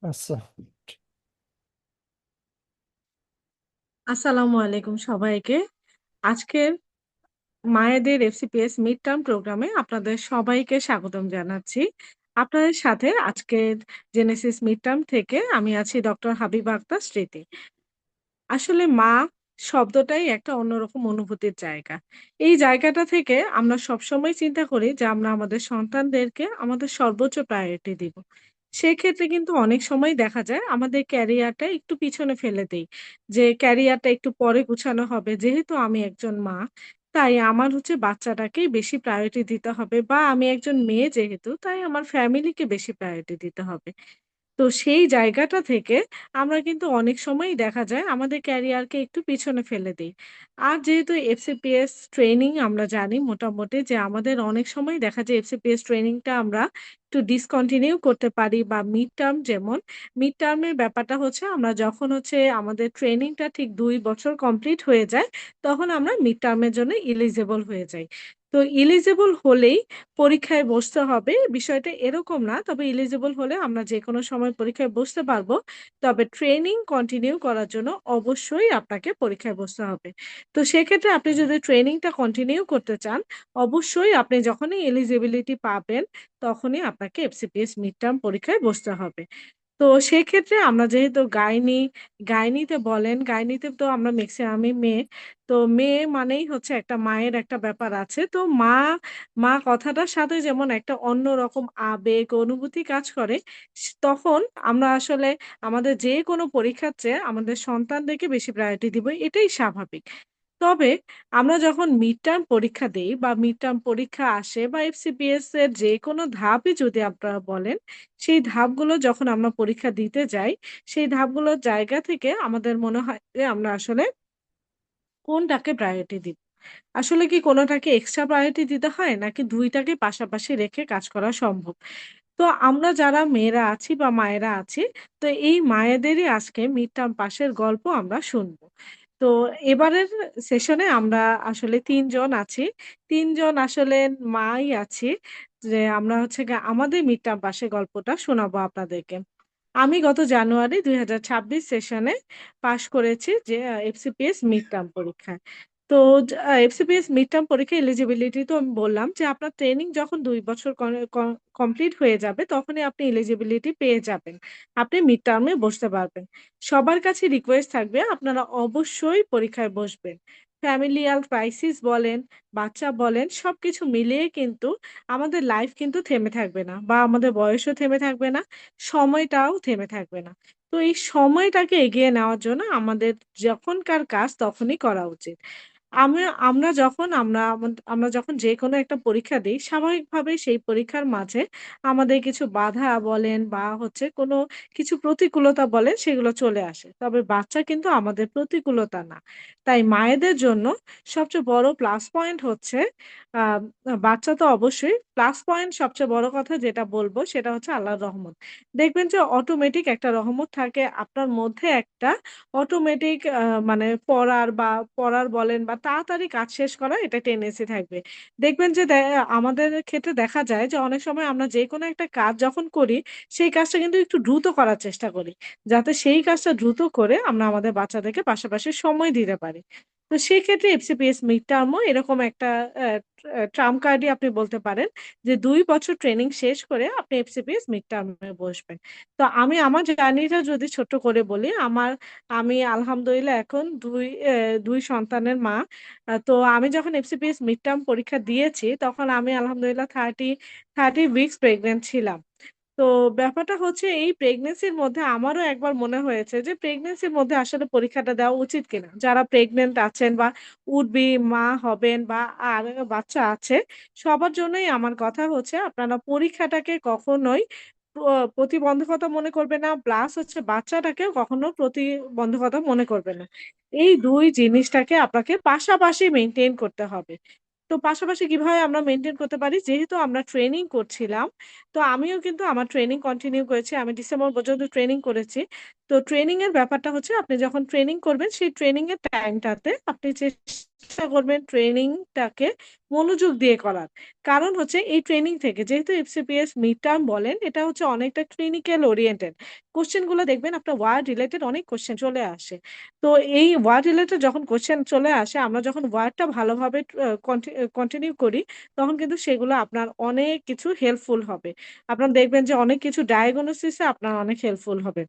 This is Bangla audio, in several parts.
আচ্ছা। আসসালামু আলাইকুম সবাইকে। আজকের মায়েদের এফসিপিএস মিড টার্ম প্রোগ্রামে আপনাদের সবাইকে স্বাগতম জানাচ্ছি। আপনাদের সাথে আজকের জেনেসিস মিড টার্ম থেকে আমি আছি ডক্টর হাবিবা আক্তার স্মৃতি। আসলে মা শব্দটাই একটা অন্যরকম অনুভূতির জায়গা। এই জায়গাটা থেকে আমরা সবসময় চিন্তা করি যে আমরা আমাদের সন্তানদেরকে আমাদের সর্বোচ্চ প্রায়োরিটি দিব। সেক্ষেত্রে কিন্তু অনেক সময় দেখা যায় আমাদের ক্যারিয়ারটা একটু পিছনে ফেলে দেই। যে ক্যারিয়ারটা একটু পরে গুছানো হবে। যেহেতু আমি একজন মা, তাই আমার হচ্ছে বাচ্চাটাকেই বেশি প্রায়োরিটি দিতে হবে বা আমি একজন মেয়ে যেহেতু তাই আমার ফ্যামিলিকে বেশি প্রায়োরিটি দিতে হবে। তো সেই জায়গাটা থেকে আমরা কিন্তু অনেক সময়ই দেখা যায় আমাদের ক্যারিয়ারকে একটু পিছনে ফেলে দেই। আর যেহেতু এফসিপিএস ট্রেনিং আমরা জানি মোটামুটি যে আমাদের অনেক সময় দেখা যায় এফসিপিএস ট্রেনিংটা আমরা একটু ডিসকন্টিনিউ করতে পারি বা মিড টার্ম যেমন মিড টার্মের ব্যাপারটা হচ্ছে আমরা যখন হচ্ছে আমাদের ট্রেনিংটা ঠিক ২ বছর কমপ্লিট হয়ে যায়, তখন আমরা মিড টার্মের জন্য এলিজিবল হয়ে যাই। তো এলিজিবল হলেই পরীক্ষায় বসতে হবে। বিষয়টা এরকম না। তবে এলিজিবল হলে আমরা যেকোনো সময় পরীক্ষায় বসতে পারবো। তবে ট্রেনিং কন্টিনিউ করার জন্য অবশ্যই আপনাকে পরীক্ষায় বসতে হবে। তো সেক্ষেত্রে আপনি যদি ট্রেনিংটা কন্টিনিউ করতে চান, অবশ্যই আপনি যখনই এলিজিবিলিটি পাবেন, তখনই আপনাকে এফসিপিএস মিড টার্ম পরীক্ষায় বসতে হবে। তো সেক্ষেত্রে আমরা যেহেতু গাইনিতে বলেন, গাইনিতে তো আমরা মেক্সিমামই মেয়ে। তো মেয়ে মানেই হচ্ছে একটা মায়ের একটা ব্যাপার আছে। তো মা কথাটার সাথে যেমন একটা অন্যরকম আবেগ, অনুভূতি কাজ করে, তখন আমরা আসলে আমাদের যেকোনো পরীক্ষার চেয়ে আমাদের সন্তানদেরকে বেশি প্রায়োরিটি দিব। এটাই স্বাভাবিক। তবে আমরা যখন মিড টার্ম পরীক্ষা দেই বা মিড টার্ম পরীক্ষা আসে বা এফসিপিএস এর যেকোনো ধাপই যদি আপনারা বলেন, সেই ধাপগুলো যখন আমরা পরীক্ষা দিতে যাই, সেই ধাপগুলোর জায়গা থেকে আমাদের মনে হয় যে আমরা আসলে কোনটাকে প্রায়োরিটি দিব। আসলে কি কোনটাকে এক্সট্রা প্রায়োরিটি দিতে হয় নাকি ২ টাকে পাশাপাশি রেখে কাজ করা সম্ভব? তো আমরা যারা মেয়েরা আছি বা মায়েরা আছি, তো এই মায়েদেরই আজকে মিড টার্ম পাসের গল্প আমরা শুনব। তো এবারের সেশনে আমরা আসলে ৩ জন আছি। ৩ জন আসলে মাই আছি। যে আমরা হচ্ছে গিয়ে আমাদের মিড টার্ম পাসের গল্পটা শোনাবো আপনাদেরকে। আমি গত জানুয়ারি ২০২৬ সেশনে পাস করেছি যে এফসিপিএস মিড টার্ম পরীক্ষায়। তো এফসিপিএস মিড টার্ম পরীক্ষায় এলিজিবিলিটি তো আমি বললাম যে আপনার ট্রেনিং যখন ২ বছর কমপ্লিট হয়ে যাবে তখনই আপনি এলিজিবিলিটি পেয়ে যাবেন। আপনি মিড টার্মে বসতে পারবেন। সবার কাছে রিকোয়েস্ট থাকবে আপনারা অবশ্যই পরীক্ষায় বসবেন। ফ্যামিলিয়াল ক্রাইসিস বলেন, বাচ্চা বলেন সবকিছু মিলিয়ে কিন্তু আমাদের লাইফ কিন্তু থেমে থাকবে না বা আমাদের বয়সও থেমে থাকবে না, সময়টাও থেমে থাকবে না। তো এই সময়টাকে এগিয়ে নেওয়ার জন্য আমাদের যখনকার কাজ তখনই করা উচিত। আমরা যখন যেকোনো একটা পরীক্ষা দেই, স্বাভাবিকভাবেই সেই পরীক্ষার মাঝে আমাদের কিছু বাধা বলেন বা হচ্ছে কোনো কিছু প্রতিকূলতা বলেন সেগুলো চলে আসে। তবে বাচ্চা কিন্তু আমাদের প্রতিকূলতা না। তাই মায়েদের জন্য সবচেয়ে বড় প্লাস পয়েন্ট হচ্ছে আ বাচ্চা তো অবশ্যই প্লাস পয়েন্ট সবচেয়ে বড় কথা যেটা বলব সেটা হচ্ছে আল্লাহর রহমত। দেখবেন যে অটোমেটিক একটা রহমত থাকে আপনার মধ্যে একটা অটোমেটিক মানে পড়ার বলেন বা তাড়াতাড়ি কাজ শেষ করার এটা টেনডেন্সি থাকবে। দেখবেন যে আমাদের ক্ষেত্রে দেখা যায় যে অনেক সময় আমরা যেকোনো একটা কাজ যখন করি, সেই কাজটা কিন্তু একটু দ্রুত করার চেষ্টা করি। যাতে সেই কাজটা দ্রুত করে আমরা আমাদের বাচ্চাদেরকে পাশাপাশি সময় দিতে পারি। তো সেক্ষেত্রে এফসিপিএস মিড টার্মও এরকম একটা অ্যা ট্রাম্প কার্ডই আপনি বলতে পারেন যে ২ বছর ট্রেনিং শেষ করে আপনি এফসিপিএস মিড টার্মে বসবেন। তো আমি আমার জার্নিটা যদি ছোট্ট করে বলি, আমি আলহামদুলিল্লাহ এখন ২ সন্তানের মা। তো আমি যখন এফসিপিএস মিড টার্ম পরীক্ষা দিয়েছি, তখন আমি আলহামদুলিল্লাহ 30 উইকস প্রেগন্যান্ট ছিলাম। তো ব্যাপারটা হচ্ছে এই প্রেগন্যান্সির মধ্যে আমারও একবার মনে হয়েছে যে প্রেগন্যান্সির মধ্যে আসলে পরীক্ষাটা দেওয়া উচিত কিনা? যারা প্রেগন্যান্ট আছেন বা উড বি মা হবেন বা আর বাচ্চা আছে, সবার জন্যই আমার কথা হচ্ছে আপনারা পরীক্ষাটাকে কখনোই প্রতিবন্ধকতা মনে করবেন না। প্লাস হচ্ছে বাচ্চাটাকেও কখনো প্রতিবন্ধকতা মনে করবেন না। এই ২ জিনিসটাকে আপনাকে পাশাপাশি মেইনটেইন করতে হবে। তো পাশাপাশি কিভাবে আমরা মেইনটেইন করতে পারি? যেহেতু আমরা ট্রেনিং করছিলাম, তো আমিও কিন্তু আমার ট্রেনিং কন্টিনিউ করেছি। আমি ডিসেম্বর পর্যন্ত ট্রেনিং করেছি। তো ট্রেনিং এর ব্যাপারটা হচ্ছে আপনি যখন ট্রেনিং করবেন সেই ট্রেনিং এর টাইমটাতে আপনি চেষ্টা করবেন ট্রেনিংটাকে মনোযোগ দিয়ে করার। কারণ হচ্ছে এই ট্রেনিং থেকে যেহেতু এফসিপিএস মিড টার্ম বলেন, এটা হচ্ছে অনেকটা ক্লিনিক্যাল ওরিয়েন্টেড। কোয়েশ্চেন গুলো দেখবেন আপনার ওয়ার্ড রিলেটেড অনেক কোয়েশ্চেন চলে আসে। তো এই ওয়ার্ড রিলেটেড যখন কোয়েশ্চেন চলে আসে, আমরা যখন ওয়ার্ডটা ভালোভাবে কন্টিনিউ করি, তখন কিন্তু সেগুলো আপনার অনেক কিছু হেল্পফুল হবে। আপনার দেখবেন যে অনেক কিছু ডায়াগনোসিস এ আপনার অনেক হেল্পফুল হবে।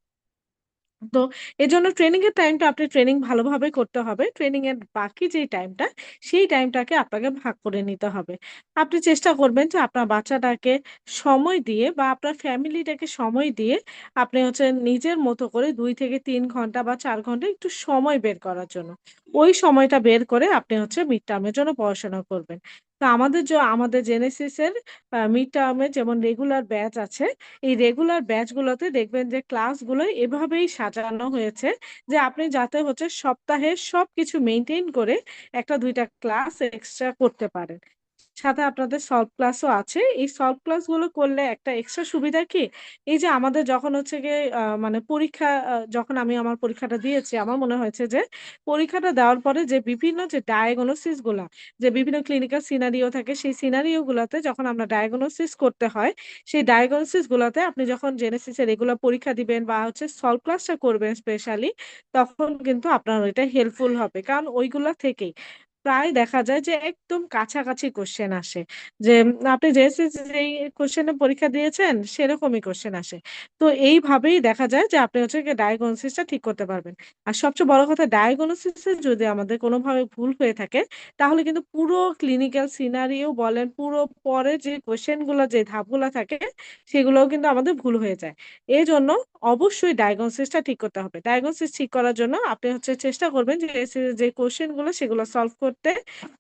তো এজন্য ট্রেনিং এর টাইমটা আপনি ট্রেনিং ভালোভাবে করতে হবে। ট্রেনিং এর বাকি যেই টাইমটা, সেই টাইমটাকে আপনাকে ভাগ করে নিতে হবে। আপনি চেষ্টা করবেন যে আপনার বাচ্চাটাকে সময় দিয়ে বা আপনার ফ্যামিলিটাকে সময় দিয়ে আপনি হচ্ছে নিজের মতো করে ২ থেকে ৩ ঘন্টা বা ৪ ঘন্টা একটু সময় বের করার জন্য। ওই সময়টা বের করে আপনি হচ্ছে মিড টার্ম এর জন্য পড়াশোনা করবেন। তো আমাদের জেনেসিস এর মিড টার্ম এর যেমন রেগুলার ব্যাচ আছে, এই রেগুলার ব্যাচগুলোতে দেখবেন যে ক্লাসগুলো এভাবেই সাজানো হয়েছে যে আপনি যাতে হচ্ছে সপ্তাহে সবকিছু মেইনটেইন করে ১ টা ২ টা ক্লাস এক্সট্রা করতে পারেন। সাথে আপনাদের সলভ ক্লাসও আছে। এই সলভ ক্লাসগুলো করলে একটা এক্সট্রা সুবিধা কি? এই যে আমাদের যখন হচ্ছে গিয়ে মানে পরীক্ষা যখন আমি আমার পরীক্ষাটা দিয়েছি, আমার মনে হয়েছে যে পরীক্ষাটা দেওয়ার পরে যে বিভিন্ন যে ডায়াগনোসিস গুলা, যে বিভিন্ন ক্লিনিক্যাল সিনারিও থাকে, সেই সিনারিও গুলাতে যখন আমরা ডায়াগনোসিস করতে হয়, সেই ডায়াগনোসিস গুলাতে আপনি যখন জেনেসিস এর এগুলা পরীক্ষা দিবেন বা হচ্ছে সলভ ক্লাসটা করবেন স্পেশালি, তখন কিন্তু আপনার ওইটা হেল্পফুল হবে। কারণ ওইগুলা থেকেই প্রায় দেখা যায় যে একদম কাছাকাছি কোয়েশ্চেন আসে। যে আপনি যেই কোয়েশ্চেনের পরীক্ষা দিয়েছেন সেরকমই কোয়েশ্চেন আসে। তো এইভাবেই দেখা যায় যে আপনি হচ্ছে গিয়ে ডায়াগনোসিস টা ঠিক করতে পারবেন। আর সবচেয়ে বড় কথা ডায়াগনোসিস এ যদি আমাদের কোনভাবে ভুল হয়ে থাকে, তাহলে কিন্তু পুরো ক্লিনিক্যাল সিনারিও বলেন, পুরো পরে যে কোয়েশ্চেন গুলা যে ধাপগুলা থাকে সেগুলোও কিন্তু আমাদের ভুল হয়ে যায়। এজন্য অবশ্যই ডায়াগনোসিস টা ঠিক করতে হবে। ডায়াগনোসিস ঠিক করার জন্য আপনি হচ্ছে চেষ্টা করবেন যে যে কোয়েশ্চেন গুলো সেগুলো সলভ করতে,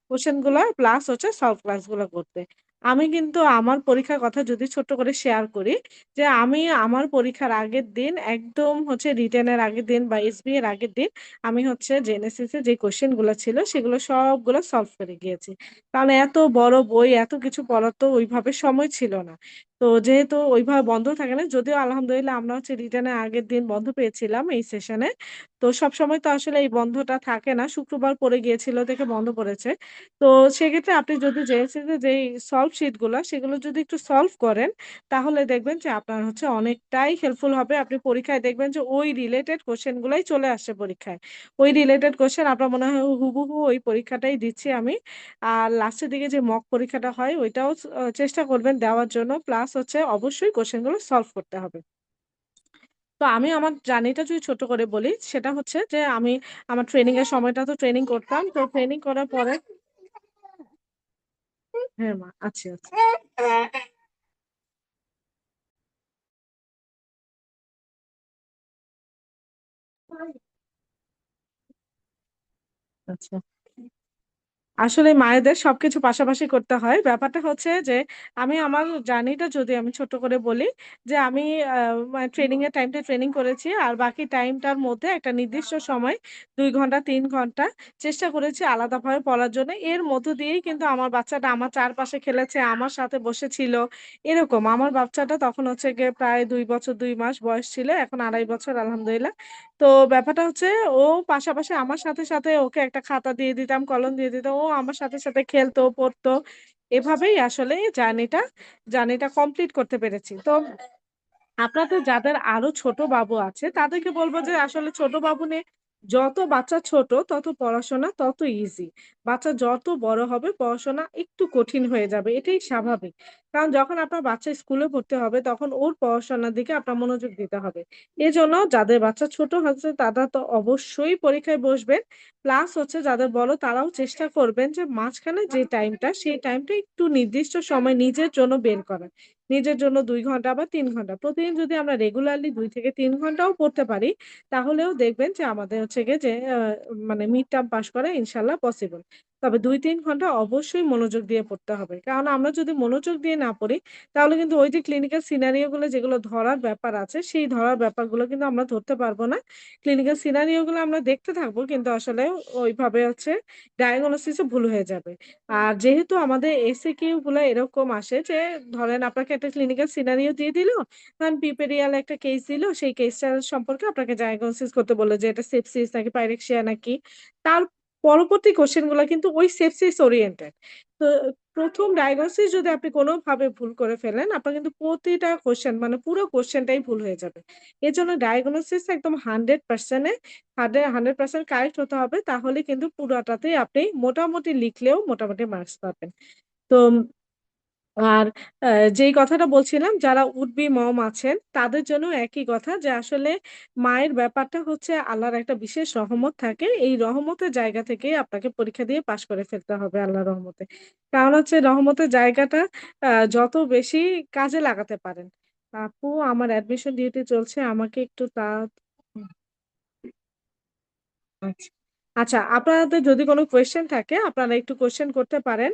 কোয়েশ্চেন গুলা প্লাস হচ্ছে সলভ ক্লাস গুলা করতে। আমি কিন্তু আমার পরীক্ষার কথা যদি ছোট্ট করে শেয়ার করি, যে আমি আমার পরীক্ষার আগের দিন একদম হচ্ছে রিটেন এর আগের দিন বা এসবি এর আগের দিন আমি হচ্ছে জেনেসিস এর যে কোয়েশ্চেন গুলা ছিল সেগুলো সবগুলো সলভ করে গিয়েছি। কারণ এত বড় বই এত কিছু পড়ার তো ওইভাবে সময় ছিল না। তো যেহেতু ওইভাবে বন্ধ থাকে না, যদিও আলহামদুলিল্লাহ আমরা হচ্ছে রিটার্নের আগের দিন বন্ধ পেয়েছিলাম এই সেশনে। তো সবসময় তো আসলে এই বন্ধটা থাকে না। শুক্রবার পড়ে গিয়েছিল দেখে বন্ধ পড়েছে। তো সেক্ষেত্রে আপনি যদি জেএসসিতে যেই সলভ শিট গুলা সেগুলো যদি একটু সলভ করেন, তাহলে দেখবেন যে আপনার হচ্ছে অনেকটাই হেল্পফুল হবে। আপনি পরীক্ষায় দেখবেন যে ওই রিলেটেড কোয়েশ্চেন গুলাই চলে আসছে পরীক্ষায়। ওই রিলেটেড কোয়েশ্চেন আপনার মনে হয় হুবহু ওই পরীক্ষাটাই দিচ্ছি আমি। আর লাস্টের দিকে যে মক পরীক্ষাটা হয় ওইটাও চেষ্টা করবেন দেওয়ার জন্য। প্লাস হচ্ছে অবশ্যই কোয়েশ্চেন গুলো সলভ করতে হবে। তো আমি আমার জার্নিটা যদি ছোট করে বলি, সেটা হচ্ছে যে আমি আমার ট্রেনিং এর সময়টা তো ট্রেনিং করতাম। তো ট্রেনিং করার পরে হ্যাঁ, মা আছি, আছি। আচ্ছা। আসলে মায়েদের সবকিছু পাশাপাশি করতে হয়। ব্যাপারটা হচ্ছে যে আমি আমার জার্নিটা যদি আমি ছোট করে বলি যে আমি আ মা ট্রেনিং এর টাইমটা ট্রেনিং করেছি। আর বাকি টাইমটার মধ্যে একটা নির্দিষ্ট সময় ২ ঘন্টা ৩ ঘন্টা চেষ্টা করেছি আলাদাভাবে পড়ার জন্য। এর মধ্য দিয়েই কিন্তু আমার বাচ্চাটা আমার চারপাশে খেলেছে, আমার সাথে বসেছিল। এরকম আমার বাচ্চাটা তখন হচ্ছে গিয়ে প্রায় ২ বছর ২ মাস বয়স ছিল। এখন ২.৫ বছর আলহামদুলিল্লাহ। তো ব্যাপারটা হচ্ছে ও পাশাপাশি আমার সাথে ওকে একটা খাতা দিয়ে দিতাম, কলম দিয়ে দিতাম। ও আমার সাথে খেলতো, পড়তো। এভাবেই আসলে জার্নিটা কমপ্লিট করতে পেরেছি। তো আপনাদের যাদের আরো ছোট বাবু আছে তাদেরকে বলব যে আসলে ছোট বাবু নিয়ে যত বাচ্চা ছোট তত পড়াশোনা তত ইজি। বাচ্চা যত বড় হবে পড়াশোনা একটু কঠিন হয়ে যাবে। এটাই স্বাভাবিক। কারণ যখন আপনার বাচ্চা স্কুলে ভর্তি হবে তখন ওর পড়াশোনার দিকে আপনার মনোযোগ দিতে হবে। এজন্য যাদের বাচ্চা ছোট হচ্ছে তারা তো অবশ্যই পরীক্ষায় বসবেন। প্লাস হচ্ছে যাদের বড় তারাও চেষ্টা করবেন যে মাঝখানে যে টাইমটা সেই টাইমটা একটু নির্দিষ্ট সময় নিজের জন্য বের করা। নিজের জন্য ২ ঘন্টা বা ৩ ঘন্টা। প্রতিদিন যদি আমরা রেগুলারলি ২ থেকে ৩ ঘন্টাও পড়তে পারি, তাহলেও দেখবেন যে আমাদের হচ্ছে গিয়ে যে মানে মিড টার্ম পাস করা ইনশাআল্লাহ পসিবল। তবে ২-৩ ঘন্টা অবশ্যই মনোযোগ দিয়ে পড়তে হবে। কারণ আমরা যদি মনোযোগ দিয়ে না পড়ি, তাহলে কিন্তু ওই যে ক্লিনিক্যাল সিনারিও গুলো যেগুলো ধরার ব্যাপার আছে, সেই ধরার ব্যাপারগুলো কিন্তু আমরা ধরতে পারব না। ক্লিনিক্যাল সিনারিও গুলো আমরা দেখতে থাকবো কিন্তু আসলে ওইভাবে হচ্ছে ডায়াগনোসিস এ ভুল হয়ে যাবে। আর যেহেতু আমাদের এসিকিউ গুলা এরকম আসে যে ধরেন আপনাকে একটা ক্লিনিক্যাল সিনারিও দিয়ে দিল, ধরেন পিপেরিয়াল একটা কেস দিল, সেই কেসটার সম্পর্কে আপনাকে ডায়াগনোসিস করতে বলল যে এটা সেপসিস নাকি পাইরেক্সিয়া নাকি। পরবর্তী কোয়েশ্চেন গুলা কিন্তু ওই সেপসিস ওরিয়েন্টেড। তো ১ম ডায়াগনোসিস যদি আপনি কোনভাবে ভুল করে ফেলেন, আপনার কিন্তু প্রতিটা কোয়েশ্চেন মানে পুরো কোয়েশ্চেনটাই ভুল হয়ে যাবে। এজন্য ডায়াগনোসিস একদম 100% এ 100% কারেক্ট হতে হবে। তাহলে কিন্তু পুরাটাতেই আপনি মোটামুটি লিখলেও মোটামুটি মার্কস পাবেন। তো আর আ যেই কথাটা বলছিলাম যারা উড বি মম আছেন তাদের জন্যও একই কথা যে আসলে মায়ের ব্যাপারটা হচ্ছে আল্লাহর একটা বিশেষ রহমত থাকে। এই রহমতের জায়গা থেকেই আপনাকে পরীক্ষা দিয়ে পাস করে ফেলতে হবে আল্লাহর রহমতে। কারণ হচ্ছে রহমতের জায়গাটা যত বেশি কাজে লাগাতে পারেন। আপু আমার অ্যাডমিশন ডিউটি চলছে। আমাকে একটু আচ্ছা। আচ্ছা, আপনাদের যদি কোন কোয়েশ্চেন থাকে আপনারা একটু কোয়েশ্চেন করতে পারেন।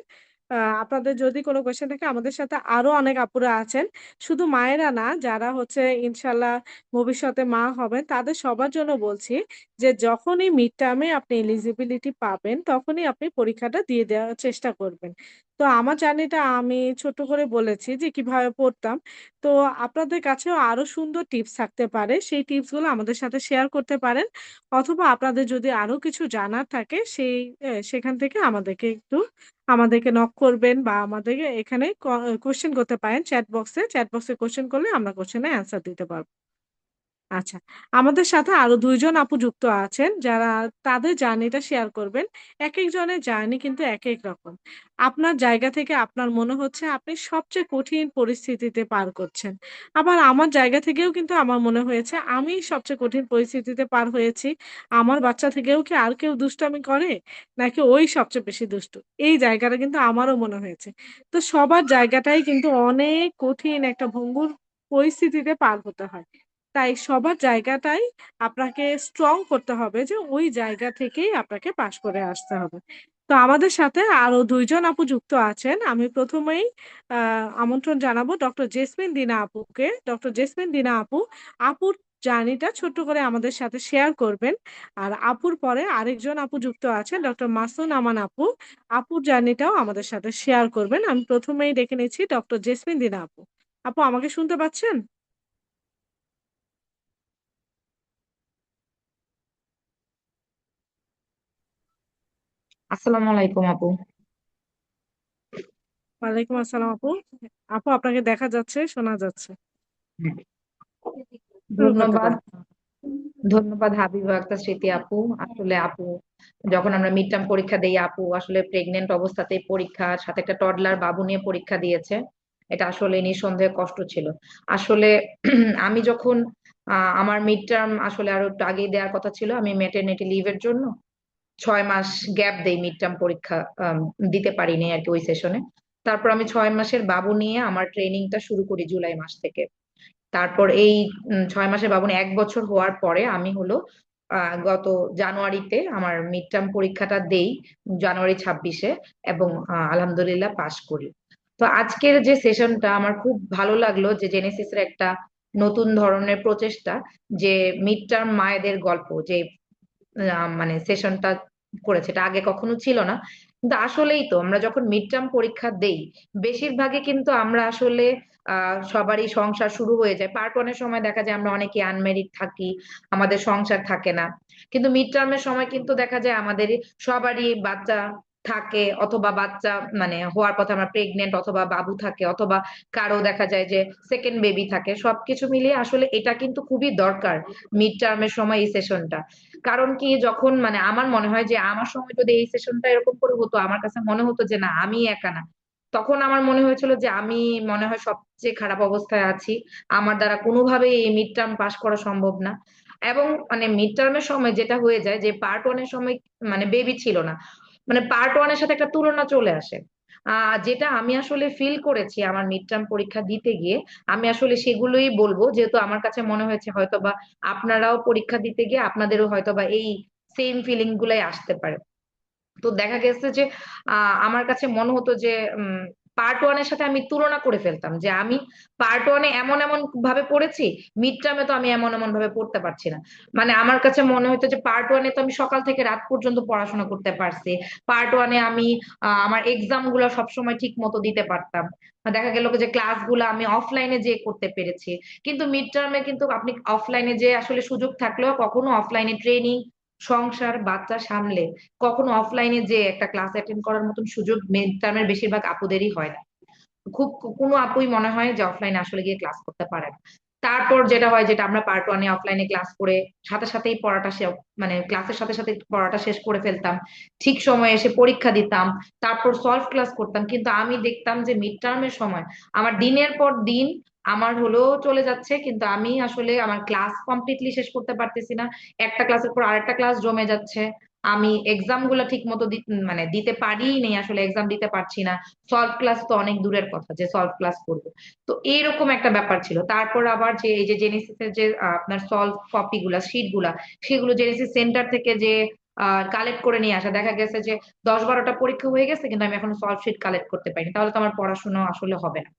আপনাদের যদি কোন কোয়েশ্চেন থাকে আমাদের সাথে আরো অনেক আপুরা আছেন। শুধু মায়েরা না যারা হচ্ছে ইনশাআল্লাহ ভবিষ্যতে মা হবেন তাদের সবার জন্য বলছি যে যখনই মিড টার্মে আপনি এলিজিবিলিটি পাবেন তখনই আপনি পরীক্ষাটা দিয়ে দেওয়ার চেষ্টা করবেন। তো আমার জার্নিটা আমি ছোট্ট করে বলেছি যে কিভাবে পড়তাম। তো আপনাদের কাছেও আরো সুন্দর টিপস থাকতে পারে। সেই টিপস গুলো আমাদের সাথে শেয়ার করতে পারেন। অথবা আপনাদের যদি আরো কিছু জানার থাকে সেখান থেকে আমাদেরকে নক করবেন বা আমাদেরকে এখানে কোয়েশ্চেন করতে পারেন চ্যাট বক্সে। চ্যাট বক্সে কোয়েশ্চেন করলে আমরা কোয়েশ্চেন এর অ্যান্সার দিতে পারব। আচ্ছা। আমাদের সাথে আরো ২ জন আপু যুক্ত আছেন, যারা তাদের জার্নিটা শেয়ার করবেন। একেকজনের জার্নি কিন্তু একেক রকম। আপনার জায়গা থেকে আপনার মনে হচ্ছে আপনি সবচেয়ে কঠিন পরিস্থিতিতে পার করছেন। আবার আমার জায়গা থেকেও কিন্তু আমার মনে হয়েছে আমি সবচেয়ে কঠিন পরিস্থিতিতে পার হয়েছি। আমার বাচ্চা থেকেও কি আর কেউ দুষ্টামি করে? নাকি ওই সবচেয়ে বেশি দুষ্টু? এই জায়গাটা কিন্তু আমারও মনে হয়েছে। তো সবার জায়গাটাই কিন্তু অনেক কঠিন একটা ভঙ্গুর পরিস্থিতিতে পার হতে হয়। তাই সবার জায়গাটাই আপনাকে স্ট্রং করতে হবে যে ওই জায়গা থেকেই আপনাকে পাস করে আসতে হবে। তো আমাদের সাথে আরো ২ জন আপু যুক্ত আছেন। আমি ১ম এই আ আমন্ত্রণ জানাবো ডক্টর জেসমিন দিনা আপুকে। ডক্টর জেসমিন দিনা আপু, আপুর জার্নিটা ছোট্ট করে আমাদের সাথে শেয়ার করবেন। আর আপুর পরে আরেকজন আপু যুক্ত আছেন ডক্টর মাসুন আমান আপু। আপুর জার্নিটাও আমাদের সাথে শেয়ার করবেন। আমি ১ম এই ডেকে নিচ্ছি ডক্টর জেসমিন দিনা আপু। আপু আমাকে শুনতে পাচ্ছেন? আসসালামু আলাইকুম আপু। ওয়ালাইকুম আসসালাম আপু। আপু আপনাকে দেখা যাচ্ছে, শোনা যাচ্ছে। হ্যাঁ, শুরু করতে ধন্যবাদ। পারেন। ধন্যবাদ হাবিবা আক্তার স্মৃতি আপু। আসলে আপু, যখন আমরা মিড টার্ম পরীক্ষা দেই, আপু আসলে প্রেগনেন্ট অবস্থাতেই পরীক্ষার সাথে একটা টডলার বাবু নিয়ে পরীক্ষা দিয়েছে। এটা আসলে নিঃসন্দেহে কষ্ট ছিল। আসলে আমি যখন আমার মিড টার্ম আসলে আরো একটু আগেই দেওয়ার কথা ছিল, আমি মেটারনিটি লিভের জন্য 6 মাস গ্যাপ দেই মিড টার্ম পরীক্ষা দিতে পারিনি আর কি ওই সেশনে। তারপর আমি 6 মাসের বাবু নিয়ে আমার ট্রেনিংটা শুরু করি জুলাই মাস থেকে। তারপর এই 6 মাসের বাবু নিয়ে 1 বছর হওয়ার পরে আমি হলো গত জানুয়ারিতে আমার মিড টার্ম পরীক্ষাটা দেই, জানুয়ারি 26-এ, এবং আলহামদুলিল্লাহ পাশ করি। তো আজকের যে সেশনটা আমার খুব ভালো লাগলো, যে জেনেসিসের একটা নতুন ধরনের প্রচেষ্টা, যে মিড টার্ম মায়েদের গল্প, যে মানে সেশনটা করেছে, এটা আগে কখনো ছিল না। কিন্তু আসলেই তো আমরা যখন মিড টার্ম পরীক্ষা দেই, বেশিরভাগই কিন্তু আমরা আসলে সবারই সংসার শুরু হয়ে যায়। পার্ট ওয়ানের সময় দেখা যায় আমরা অনেকে আনমেরিড থাকি, আমাদের সংসার থাকে না। কিন্তু মিড টার্মের সময় কিন্তু দেখা যায় আমাদের সবারই বাচ্চা থাকে, অথবা বাচ্চা মানে হওয়ার পথে আমরা প্রেগনেন্ট, অথবা বাবু থাকে, অথবা কারো দেখা যায় যে সেকেন্ড বেবি থাকে। সবকিছু মিলিয়ে আসলে এটা কিন্তু খুবই দরকার মিড টার্মের সময় এই সেশনটা। কারণ কি, যখন মানে আমার মনে হয় যে আমার সময় যদি এই সেশনটা এরকম করে হতো, আমার কাছে মনে হতো যে না, আমি একা না। তখন আমার মনে হয়েছিল যে আমি মনে হয় সবচেয়ে খারাপ অবস্থায় আছি, আমার দ্বারা কোনোভাবেই এই মিড টার্ম পাস করা সম্ভব না। এবং মানে মিড টার্মের সময় যেটা হয়ে যায়, যে পার্ট ওয়ানের সময় মানে বেবি ছিল না, মানে পার্ট ওয়ানের সাথে একটা তুলনা চলে আসে। যেটা আমি আসলে ফিল করেছি আমার মিড টার্ম পরীক্ষা দিতে গিয়ে, আমি আসলে সেগুলোই বলবো, যেহেতু আমার কাছে মনে হয়েছে হয়তোবা আপনারাও পরীক্ষা দিতে গিয়ে আপনাদেরও হয়তোবা এই সেম ফিলিং গুলাই আসতে পারে। তো দেখা গেছে যে আমার কাছে মনে হতো যে পার্ট ওয়ানের সাথে আমি তুলনা করে ফেলতাম, যে আমি পার্ট ওয়ানে এমন এমন ভাবে পড়েছি, মিড টার্মে তো আমি এমন এমন ভাবে পড়তে পারছি না। মানে আমার কাছে মনে হতো যে পার্ট ওয়ানে তো আমি সকাল থেকে রাত পর্যন্ত পড়াশোনা করতে পারছি, পার্ট ওয়ানে আমি আমার এক্সাম গুলো সবসময় ঠিক মতো দিতে পারতাম, দেখা গেল যে ক্লাসগুলো আমি অফলাইনে যে করতে পেরেছি। কিন্তু মিড টার্মে কিন্তু আপনি অফলাইনে যে আসলে সুযোগ থাকলেও কখনো অফলাইনে ট্রেনিং সংসার বাচ্চা সামলে কখনো অফলাইনে যে একটা ক্লাস অ্যাটেন্ড করার মতন সুযোগ মিড টার্মের বেশিরভাগ আপুদেরই হয় না। খুব কোনো আপুই মনে হয় যে অফলাইনে আসলে গিয়ে ক্লাস করতে পারে না। তারপর যেটা হয়, যেটা আমরা পার্ট ওয়ানে অফলাইনে ক্লাস করে সাথে সাথেই পড়াটা মানে ক্লাসের সাথে সাথে পড়াটা শেষ করে ফেলতাম, ঠিক সময়ে এসে পরীক্ষা দিতাম, তারপর সলভ ক্লাস করতাম। কিন্তু আমি দেখতাম যে মিড টার্মের সময় আমার দিনের পর দিন আমার হলো চলে যাচ্ছে, কিন্তু আমি আসলে আমার ক্লাস কমপ্লিটলি শেষ করতে পারতেছি না। একটা ক্লাসের পর আরেকটা ক্লাস জমে যাচ্ছে। আমি এক্সাম গুলা ঠিক মতো মানে দিতে পারিই নেই, আসলে এক্সাম দিতে পারছি না। সলভ ক্লাস তো অনেক দূরের কথা যে সলভ ক্লাস করবো। তো এইরকম একটা ব্যাপার ছিল। তারপর আবার যে এই যে জেনেসিসের যে আপনার সলভ কপি গুলা শিট গুলা, সেগুলো জেনেসিস সেন্টার থেকে যে কালেক্ট করে নিয়ে আসা, দেখা গেছে যে 10-12টা পরীক্ষা হয়ে গেছে কিন্তু আমি এখনো সলভ শিট কালেক্ট করতে পারিনি, তাহলে তো আমার পড়াশোনা আসলে হবে না।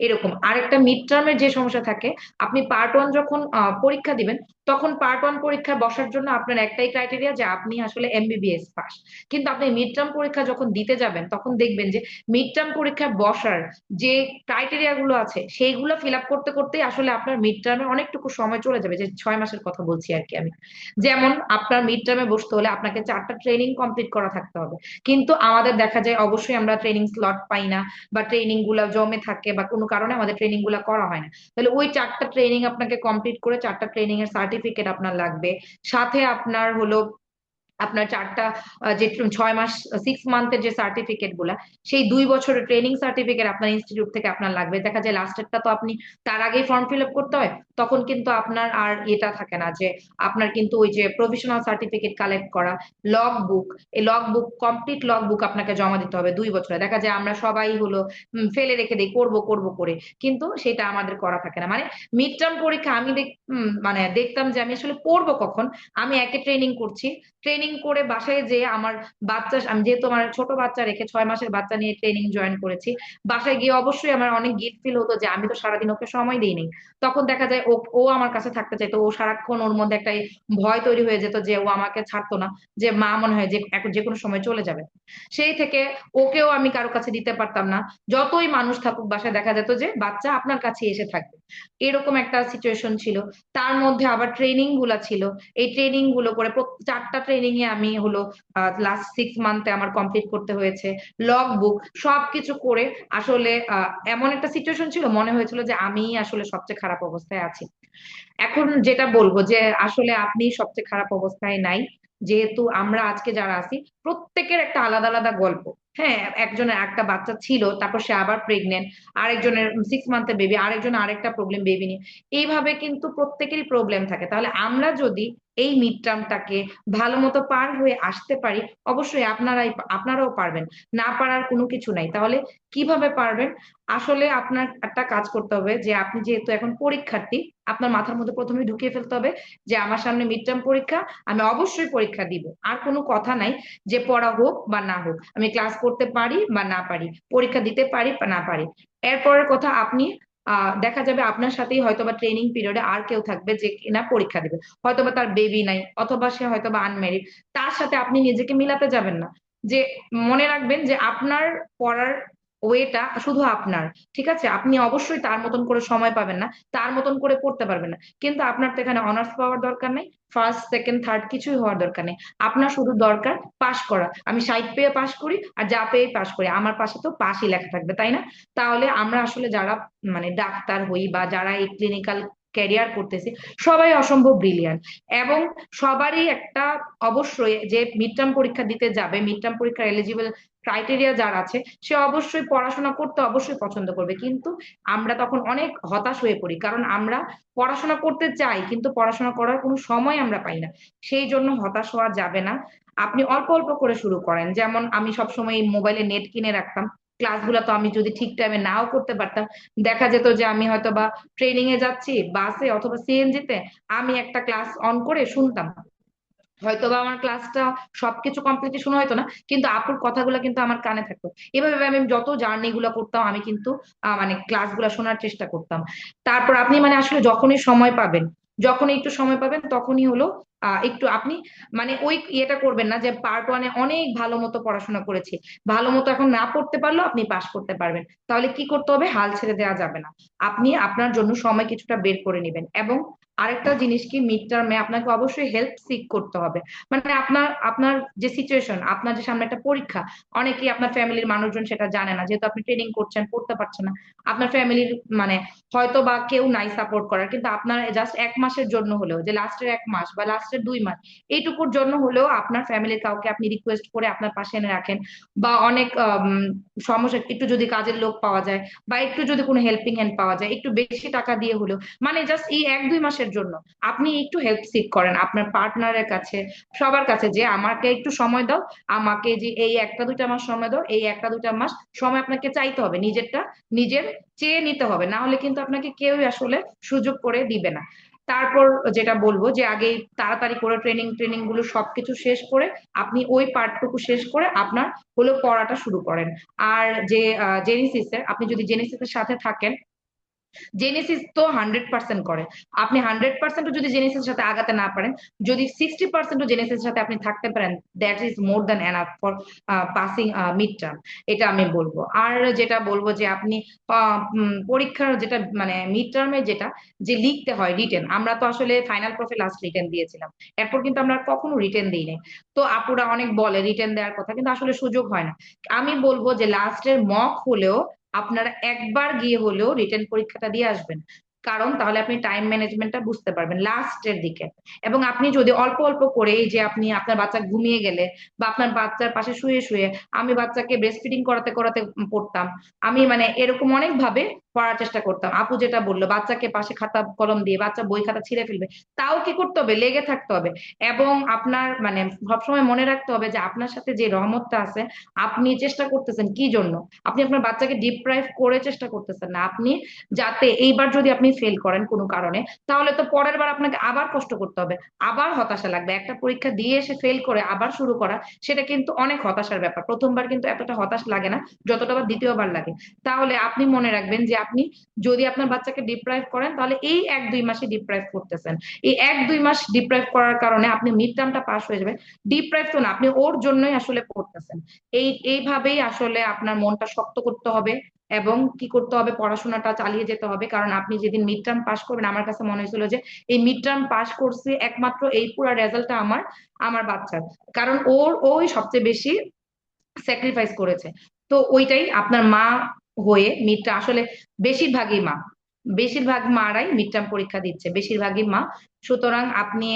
এরকম আরেকটা মিড টার্মের যে সমস্যা থাকে, আপনি পার্ট ওয়ান যখন পরীক্ষা দিবেন, তখন পার্ট ওয়ান পরীক্ষায় বসার জন্য আপনার একটাই ক্রাইটেরিয়া যে আপনি আসলে এমবিবিএস পাস। কিন্তু আপনি মিড টার্ম পরীক্ষা যখন দিতে যাবেন তখন দেখবেন যে মিড টার্ম পরীক্ষায় বসার যে ক্রাইটেরিয়া গুলো আছে সেইগুলো ফিল আপ করতে করতে আসলে আপনার মিড টার্মে অনেকটুকু সময় চলে যাবে, যে 6 মাসের কথা বলছি আর কি আমি। যেমন আপনার মিড টার্মে বসতে হলে আপনাকে 4টা ট্রেনিং কমপ্লিট করা থাকতে হবে, কিন্তু আমাদের দেখা যায় অবশ্যই আমরা ট্রেনিং স্লট পাই না, বা ট্রেনিং গুলা জমে থাকে, বা কোনো কারণে আমাদের ট্রেনিং গুলা করা হয় না। তাহলে ওই 4টা ট্রেনিং আপনাকে কমপ্লিট করে 4টা ট্রেনিং এর সার্টিফিকেট আপনার লাগবে। সাথে আপনার হলো আপনার 4টা যে 6 মাস 6 মান্থের যে সার্টিফিকেট গুলা, সেই 2 বছরের ট্রেনিং সার্টিফিকেট আপনার ইনস্টিটিউট থেকে আপনার লাগবে। দেখা যায় লাস্টেরটা তো আপনি তার আগেই ফর্ম ফিল আপ করতে হয়, তখন কিন্তু আপনার আর এটা থাকে না যে আপনার কিন্তু ওই যে প্রভিশনাল সার্টিফিকেট কালেক্ট করা, লগ বুক, এই লগ বুক কমপ্লিট লগ বুক আপনাকে জমা দিতে হবে 2 বছরে। দেখা যায় আমরা সবাই হলো ফেলে রেখে দিই করব করব করে, কিন্তু সেটা আমাদের করা থাকে না। মানে মিড টার্ম পরীক্ষা আমি মানে দেখতাম যে আমি আসলে পড়বো কখন। আমি একে ট্রেনিং করছি, ট্রেনিং করে বাসায় যে আমার বাচ্চা, আমি যেহেতু আমার ছোট বাচ্চা রেখে 6 মাসের বাচ্চা নিয়ে ট্রেনিং জয়েন করেছি, বাসায় গিয়ে অবশ্যই আমার অনেক গিল্ট ফিল হতো যে আমি তো সারাদিন ওকে সময় দিইনি। তখন দেখা যায় ও ও আমার কাছে থাকতে চাইতো, ও সারাক্ষণ ওর মধ্যে একটা ভয় তৈরি হয়ে যেত যে ও আমাকে ছাড়তো না, যে মা মনে হয় যে এখন যে কোনো সময় চলে যাবে। সেই থেকে ওকেও আমি কারো কাছে দিতে পারতাম না। যতই মানুষ থাকুক বাসায়, দেখা যেত যে বাচ্চা আপনার কাছে এসে থাকবে, এরকম একটা সিচুয়েশন ছিল। তার মধ্যে আবার ট্রেনিং গুলা ছিল, এই ট্রেনিং গুলো করে 4টা ট্রেনিং এ আমি হলো লাস্ট 6 মান্থে আমার কমপ্লিট করতে হয়েছে। লগ বুক সবকিছু করে আসলে এমন একটা সিচুয়েশন ছিল, মনে হয়েছিল যে আমি আসলে সবচেয়ে খারাপ অবস্থায় আছি। এখন যেটা বলবো যে আসলে আপনি সবচেয়ে খারাপ অবস্থায় নাই, যেহেতু আমরা আজকে যারা আছি প্রত্যেকের একটা আলাদা আলাদা গল্প। হ্যাঁ, একজনের একটা বাচ্চা ছিল, তারপর সে আবার প্রেগনেন্ট, আরেকজনের 6 মান্থের বেবি, আরেকজনের আরেকটা প্রবলেম বেবি নিয়ে। এইভাবে কিন্তু প্রত্যেকেরই প্রবলেম থাকে। তাহলে আমরা যদি এই মিড টার্মটাকে ভালো মতো পার হয়ে আসতে পারি, অবশ্যই আপনারাও পারবেন। না পারার কোনো কিছু নাই। তাহলে কিভাবে পারবেন? আসলে আপনার একটা কাজ করতে হবে, যে আপনি যেহেতু এখন পরীক্ষার্থী, আপনার মাথার মধ্যে প্রথমে ঢুকিয়ে ফেলতে হবে যে আমার সামনে মিড টার্ম পরীক্ষা, আমি অবশ্যই পরীক্ষা দিব। আর কোনো কথা নাই যে পড়া হোক বা না হোক, আমি ক্লাস করতে পারি বা না পারি, পরীক্ষা দিতে পারি বা না পারি। এরপরের কথা, আপনি দেখা যাবে আপনার সাথেই হয়তোবা ট্রেনিং পিরিয়ডে আর কেউ থাকবে যে কিনা পরীক্ষা দিবে, হয়তোবা তার বেবি নাই, অথবা সে হয়তোবা আনমেরিড। তার সাথে আপনি নিজেকে মিলাতে যাবেন না। যে মনে রাখবেন যে আপনার পড়ার ওয়েটা শুধু আপনার, ঠিক আছে? আপনি অবশ্যই তার মতন করে সময় পাবেন না, তার মতন করে পড়তে পারবেন না, কিন্তু আপনার তো এখানে অনার্স পাওয়ার দরকার নেই, ফার্স্ট সেকেন্ড থার্ড কিছুই হওয়ার দরকার নেই। আপনার শুধু দরকার পাশ করা। আমি 60 পেয়ে পাশ করি আর যা পেয়ে পাশ করি, আমার পাশে তো পাশই লেখা থাকবে, তাই না? তাহলে আমরা আসলে যারা মানে ডাক্তার হই বা যারা এই ক্লিনিক্যাল ক্যারিয়ার করতেছি, সবাই অসম্ভব ব্রিলিয়ান্ট। এবং সবারই একটা, অবশ্যই যে মিড টার্ম পরীক্ষা দিতে যাবে, মিড টার্ম পরীক্ষার এলিজিবল ক্রাইটেরিয়া যার আছে, সে অবশ্যই পড়াশোনা করতে অবশ্যই পছন্দ করবে। কিন্তু আমরা তখন অনেক হতাশ হয়ে পড়ি, কারণ আমরা পড়াশোনা করতে চাই কিন্তু পড়াশোনা করার কোনো সময় আমরা পাই না। সেই জন্য হতাশ হওয়া যাবে না। আপনি অল্প অল্প করে শুরু করেন। যেমন আমি সবসময় মোবাইলে নেট কিনে রাখতাম, ক্লাসগুলো তো আমি যদি ঠিক টাইমে নাও করতে পারতাম, দেখা যেত যে আমি হয়তো বা ট্রেনিং এ যাচ্ছি বাসে অথবা সিএনজি তে, আমি একটা ক্লাস অন করে শুনতাম। হয়তোবা আমার ক্লাসটা সবকিছু কমপ্লিটলি শোনা হয়তো না, কিন্তু আপুর কথাগুলো কিন্তু আমার কানে থাকতো। এভাবে আমি যত জার্নি গুলো করতাম, আমি কিন্তু মানে ক্লাসগুলো শোনার চেষ্টা করতাম। তারপর আপনি মানে আসলে যখনই সময় পাবেন, যখনই একটু সময় পাবেন তখনই হলো একটু আপনি মানে ওই ইয়েটা করবেন না যে পার্ট ওয়ানে অনেক ভালো মতো পড়াশোনা করেছি, ভালো মতো এখন না পড়তে পারলেও আপনি পাশ করতে পারবেন। তাহলে কি করতে হবে? হাল ছেড়ে দেওয়া যাবে না। আপনি আপনার জন্য সময় কিছুটা বের করে নেবেন, এবং আরেকটা জিনিস কি, মিড টার্মে আপনাকে অবশ্যই হেল্প সিক করতে হবে। মানে আপনার আপনার যে সিচুয়েশন, আপনার যে সামনে একটা পরীক্ষা, অনেকেই আপনার ফ্যামিলির মানুষজন সেটা জানে না, যেহেতু আপনি ট্রেনিং করছেন, পড়তে পারছেন না। আপনার ফ্যামিলির মানে হয়তো বা কেউ নাই সাপোর্ট করার, কিন্তু আপনার জাস্ট 1 মাসের জন্য হলেও, যে লাস্টের 1 মাস বা লাস্টের 2 মাস, এইটুকুর জন্য হলেও আপনার ফ্যামিলির কাউকে আপনি রিকোয়েস্ট করে আপনার পাশে এনে রাখেন। বা অনেক সমস্যা, একটু যদি কাজের লোক পাওয়া যায়, বা একটু যদি কোনো হেল্পিং হ্যান্ড পাওয়া যায়, একটু বেশি টাকা দিয়ে হলেও, মানে জাস্ট এই 1-2 মাসের জন্য আপনি একটু হেল্প সিক করেন আপনার পার্টনারের কাছে, সবার কাছে, যে আমাকে একটু সময় দাও, আমাকে যে এই 1-2 মাস সময় দাও, এই 1-2 মাস সময় আপনাকে চাইতে হবে, নিজেরটা নিজের চেয়ে নিতে হবে, না হলে কিন্তু আপনাকে কেউই আসলে সুযোগ করে দিবে না। তারপর যেটা বলবো, যে আগে তাড়াতাড়ি করে ট্রেনিং ট্রেনিং গুলো সবকিছু শেষ করে আপনি ওই পার্টটুকু শেষ করে আপনার হলো পড়াটা শুরু করেন। আর যে জেনেসিসের, আপনি যদি জেনেসিসের সাথে থাকেন, জেনেসিস তো 100% করে। আপনি 100% যদি জেনেসিসের সাথে আগাতে না পারেন, যদি 60% জেনেসিসের সাথে আপনি থাকতে পারেন, that is more than enough for passing mid term. এটা আমি বলবো। আর যেটা বলবো যে আপনি পরীক্ষার যেটা মানে মিড টার্মে যেটা যে লিখতে হয় রিটেন, আমরা তো আসলে ফাইনাল প্রফে লাস্ট রিটেন দিয়েছিলাম, এরপর কিন্তু আমরা কখনো রিটেন দিই নাই। তো আপুরা অনেক বলে রিটেন দেওয়ার কথা, কিন্তু আসলে সুযোগ হয় না। আমি বলবো যে লাস্টের মক হলেও আপনারা একবার গিয়ে হলেও রিটেন পরীক্ষাটা দিয়ে আসবেন, কারণ তাহলে আপনি টাইম ম্যানেজমেন্টটা বুঝতে পারবেন লাস্টের দিকে। এবং আপনি যদি অল্প অল্প করে, এই যে আপনি আপনার বাচ্চা ঘুমিয়ে গেলে বা আপনার বাচ্চার পাশে শুয়ে শুয়ে, আমি বাচ্চাকে ব্রেস্ট ফিডিং করাতে করাতে পড়তাম, আমি মানে এরকম অনেক ভাবে পড়ার চেষ্টা করতাম। আপু যেটা বললো, বাচ্চাকে পাশে খাতা কলম দিয়ে, বাচ্চা বই খাতা ছিঁড়ে ফেলবে, তাও কি করতে হবে, লেগে থাকতে হবে। এবং আপনার মানে সবসময় মনে রাখতে হবে যে আপনার সাথে যে রহমতটা আছে, আপনি চেষ্টা করতেছেন কি জন্য, আপনি আপনার বাচ্চাকে ডিপ্রাইভ করে চেষ্টা করতেছেন না, আপনি যাতে এইবার যদি আপনি ফেল করেন কোনো কারণে, তাহলে তো পরের বার আপনাকে আবার কষ্ট করতে হবে, আবার হতাশা লাগবে। একটা পরীক্ষা দিয়ে এসে ফেল করে আবার শুরু করা, সেটা কিন্তু অনেক হতাশার ব্যাপার। প্রথমবার কিন্তু এতটা হতাশ লাগে না যতটা আবার দ্বিতীয়বার লাগে। তাহলে আপনি মনে রাখবেন যে আপনি যদি আপনার বাচ্চাকে ডিপ্রাইভ করেন, তাহলে এই 1-2 মাসে ডিপ্রাইভ করতেছেন। এই 1-2 মাস ডিপ্রাইভ করার কারণে আপনি মিড টার্মটা পাস হয়ে যাবে, ডিপ্রাইভ তো না, আপনি ওর জন্যই আসলে পড়তেছেন। এইভাবেই আসলে আপনার মনটা শক্ত করতে হবে, এবং কি করতে হবে, পড়াশোনাটা চালিয়ে যেতে হবে। কারণ আপনি যেদিন মিড টার্ম পাস করবেন, আমার কাছে মনে হয়েছিল যে এই মিড টার্ম পাস করছে একমাত্র এই পুরো রেজাল্টটা আমার আমার বাচ্চার, কারণ ওই সবচেয়ে বেশি স্যাক্রিফাইস করেছে। তো ওইটাই আপনার মা হয়ে মিডটা আসলে বেশিরভাগই মা, বেশিরভাগ মারাই মিড টার্ম পরীক্ষা দিচ্ছে, বেশিরভাগই মা। সুতরাং আপনি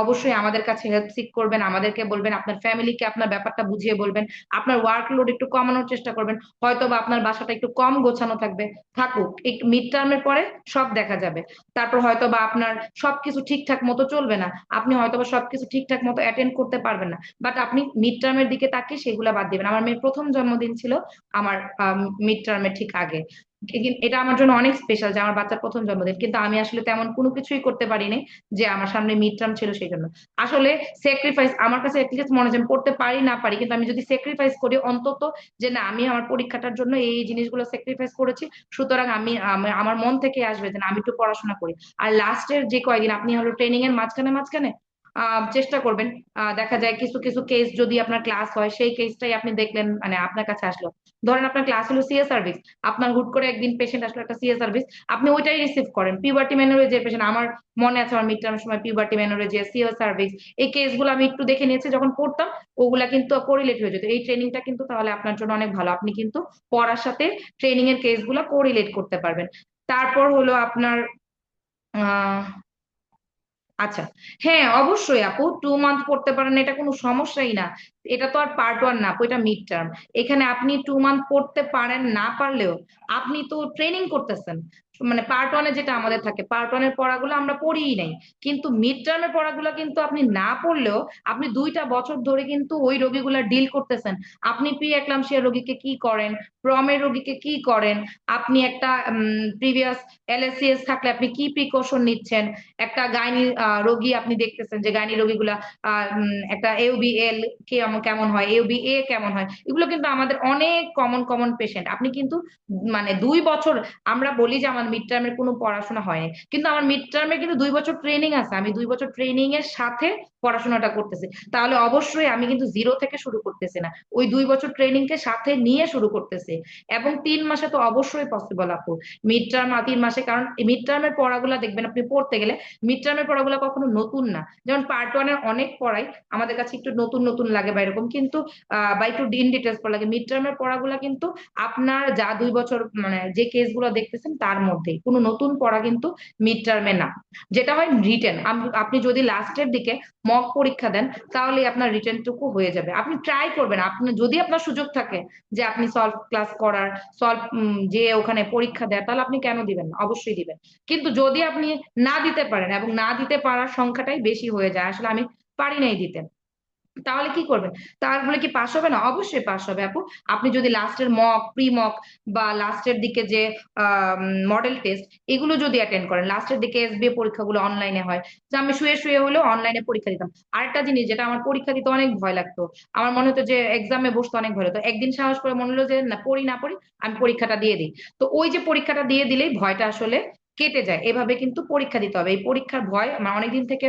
অবশ্যই আমাদের কাছে হেল্প সিক করবেন, আমাদেরকে বলবেন, আপনার ফ্যামিলিকে আপনার ব্যাপারটা বুঝিয়ে বলবেন, আপনার ওয়ার্কলোড একটু কমানোর চেষ্টা করবেন। হয়তো বা আপনার বাসাটা একটু কম গোছানো থাকবে, থাকুক, এই মিড টার্মের পরে সব দেখা যাবে। তারপর হয়তো বা আপনার সবকিছু ঠিকঠাক মতো চলবে না, আপনি হয়তো বা সবকিছু ঠিকঠাক মতো অ্যাটেন্ড করতে পারবেন না, বাট আপনি মিড টার্মের দিকে তাকিয়ে সেগুলা বাদ দিবেন। আমার মেয়ের প্রথম জন্মদিন ছিল আমার মিড টার্মের ঠিক আগে। এটা আমার জন্য অনেক স্পেশাল যে আমার বাচ্চার প্রথম জন্মদিন, কিন্তু আমি আসলে তেমন কোনো কিছুই করতে পারিনি, যে আমার সামনে মিড টার্ম ছিল সেই জন্য। আসলে স্যাক্রিফাইস আমার কাছে এটলিস্ট মনে হয় যে আমি পড়তে পারি না পারি, কিন্তু আমি যদি স্যাক্রিফাইস করি অন্তত, যে না আমি আমার পরীক্ষাটার জন্য এই জিনিসগুলো স্যাক্রিফাইস করেছি, সুতরাং আমার মন থেকে আসবে যে না, আমি একটু পড়াশোনা করি। আর লাস্টের যে কয়েকদিন আপনি হলো ট্রেনিং এর মাঝখানে মাঝখানে চেষ্টা করবেন, দেখা যায় কিছু কিছু কেস যদি আপনার ক্লাস হয়, সেই কেসটাই আপনি দেখলেন মানে আপনার কাছে আসলো। ধরেন আপনার ক্লাস হলো সিএ সার্ভিস, আপনার হুট করে একদিন পেশেন্ট আসলো একটা সিএ সার্ভিস, আপনি ওইটাই রিসিভ করেন। পিউবার্টি মেনোরে যে পেশেন্ট, আমার মনে আছে আমার মিড টার্মের সময় পিউবার্টি মেনোরে যে সিএ সার্ভিস, এই কেসগুলো আমি একটু দেখে নিয়েছি যখন পড়তাম, ওগুলা কিন্তু কোরিলেট হয়ে যেত। এই ট্রেনিংটা কিন্তু তাহলে আপনার জন্য অনেক ভালো, আপনি কিন্তু পড়ার সাথে ট্রেনিং এর কেসগুলো কোরিলেট করতে পারবেন। তারপর হলো আপনার আহ আচ্ছা, হ্যাঁ অবশ্যই আপু, 2 মান্থ পড়তে পারেন, এটা কোনো সমস্যাই না। এটা তো আর পার্ট 1 না আপু, এটা মিড টার্ম। এখানে আপনি 2 মান্থ পড়তে পারেন না পারলেও আপনি তো ট্রেনিং করতেছেন। মানে পার্ট 1-এ যেটা আমাদের থাকে, পার্ট 1-এর পড়াগুলো আমরা পড়িই নাই, কিন্তু মিড টার্মের পড়াগুলো কিন্তু আপনি না পড়লেও আপনি 2টা বছর ধরে কিন্তু ওই রোগীগুলা ডিল করতেছেন। আপনি প্রি এক্লামসিয়া রোগীকে কি করেন, প্রমের রোগীকে কি করেন, আপনি একটা প্রিভিয়াস এলএসসিএস থাকলে আপনি কি প্রিকশন নিচ্ছেন, একটা গাইনি রোগী আপনি দেখতেছেন যে গাইনি রোগীগুলা একটা এউবিএল কেমন কেমন হয়, এউবিএ কেমন হয়, এগুলো কিন্তু আমাদের অনেক কমন কমন পেশেন্ট। আপনি কিন্তু মানে 2 বছর, আমরা বলি যে আমাদের আমার মিড টার্মের কোনো পড়াশোনা হয়নি, কিন্তু আমার মিড টার্মে কিন্তু 2 বছর ট্রেনিং আছে, আমি 2 বছর ট্রেনিং এর সাথে পড়াশোনাটা করতেছি। তাহলে অবশ্যই আমি কিন্তু জিরো থেকে শুরু করতেছি না, ওই 2 বছর ট্রেনিং কে সাথে নিয়ে শুরু করতেছি। এবং 3 মাসে তো অবশ্যই পসিবল আপু, মিড টার্ম 3 মাসে, কারণ মিড টার্মের পড়াগুলা দেখবেন আপনি পড়তে গেলে মিড টার্মের পড়াগুলা কখনো নতুন না। যেমন পার্ট 1 এর অনেক পড়াই আমাদের কাছে একটু নতুন নতুন লাগে বা এরকম, কিন্তু বা একটু ইন ডিটেলস পড়া লাগে। মিড টার্মের পড়াগুলা কিন্তু আপনার যা 2 বছর মানে যে কেসগুলো দেখতেছেন তার মধ্যেই, কোনো নতুন পড়া কিন্তু মিড টার্মে না। যেটা হয় রিটেন, আপনি যদি লাস্টের দিকে মক পরীক্ষা দেন তাহলে আপনার রিটেন টুকু হয়ে যাবে। আপনি ট্রাই করবেন, আপনি যদি আপনার সুযোগ থাকে যে আপনি সলভ ক্লাস করার, সলভ যে ওখানে পরীক্ষা দেয়, তাহলে আপনি কেন দিবেন না, অবশ্যই দিবেন। কিন্তু যদি আপনি না দিতে পারেন, এবং না দিতে পারার সংখ্যাটাই বেশি হয়ে যায়, আসলে আমি পারি নাই দিতে, তাহলে কি করবেন? তাহলে কি পাস হবে না? অবশ্যই পাস হবে আপু। আপনি যদি লাস্টের মক, প্রি মক বা লাস্টের দিকে যে মডেল টেস্ট, এগুলো যদি অ্যাটেন্ড করেন, লাস্টের দিকে এসবিএ পরীক্ষাগুলো অনলাইনে হয়, যে আমি শুয়ে শুয়ে হলেও অনলাইনে পরীক্ষা দিতাম। আরেকটা জিনিস যেটা আমার পরীক্ষা দিতে অনেক ভয় লাগতো, আমার মনে হতো যে এক্সামে বসতে অনেক ভয় হতো, একদিন সাহস করে মনে হলো যে না পড়ি না পড়ি, আমি পরীক্ষাটা দিয়ে দিই। তো ওই যে পরীক্ষাটা দিয়ে দিলেই ভয়টা আসলে কেটে যায়। এভাবে কিন্তু পরীক্ষা দিতে হবে, এই পরীক্ষার ভয় আমার অনেকদিন থেকে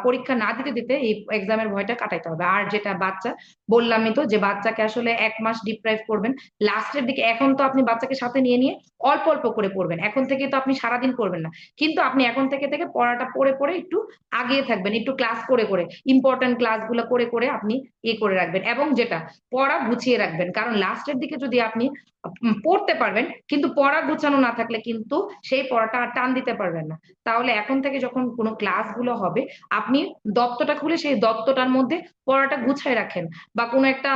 পরীক্ষা না দিতে দিতে এই এক্সামের ভয়টা কাটাইতে হবে। আর যেটা বাচ্চা, বললামই তো যে বাচ্চাকে আসলে 1 মাস ডিপ্রাইভ করবেন লাস্টের দিকে। এখন তো আপনি বাচ্চাকে সাথে নিয়ে নিয়ে অল্প অল্প করে পড়বেন, এখন থেকে তো আপনি সারাদিন পড়বেন না, কিন্তু আপনি এখন থেকে থেকে পড়াটা পড়ে পড়ে একটু আগিয়ে থাকবেন, একটু ক্লাস করে করে, ইম্পর্টেন্ট ক্লাসগুলো করে করে আপনি ইয়ে করে রাখবেন, এবং যেটা পড়া গুছিয়ে রাখবেন। কারণ লাস্টের দিকে যদি আপনি পড়তে পারবেন কিন্তু পড়া গুছানো না থাকলে কিন্তু সেই পড়াটা আর টান দিতে পারবেন না। তাহলে এখন থেকে যখন কোনো ক্লাসগুলো হবে, আপনি দত্তটা খুলে সেই দত্তটার মধ্যে পড়াটা গুছায় রাখেন, বা কোনো একটা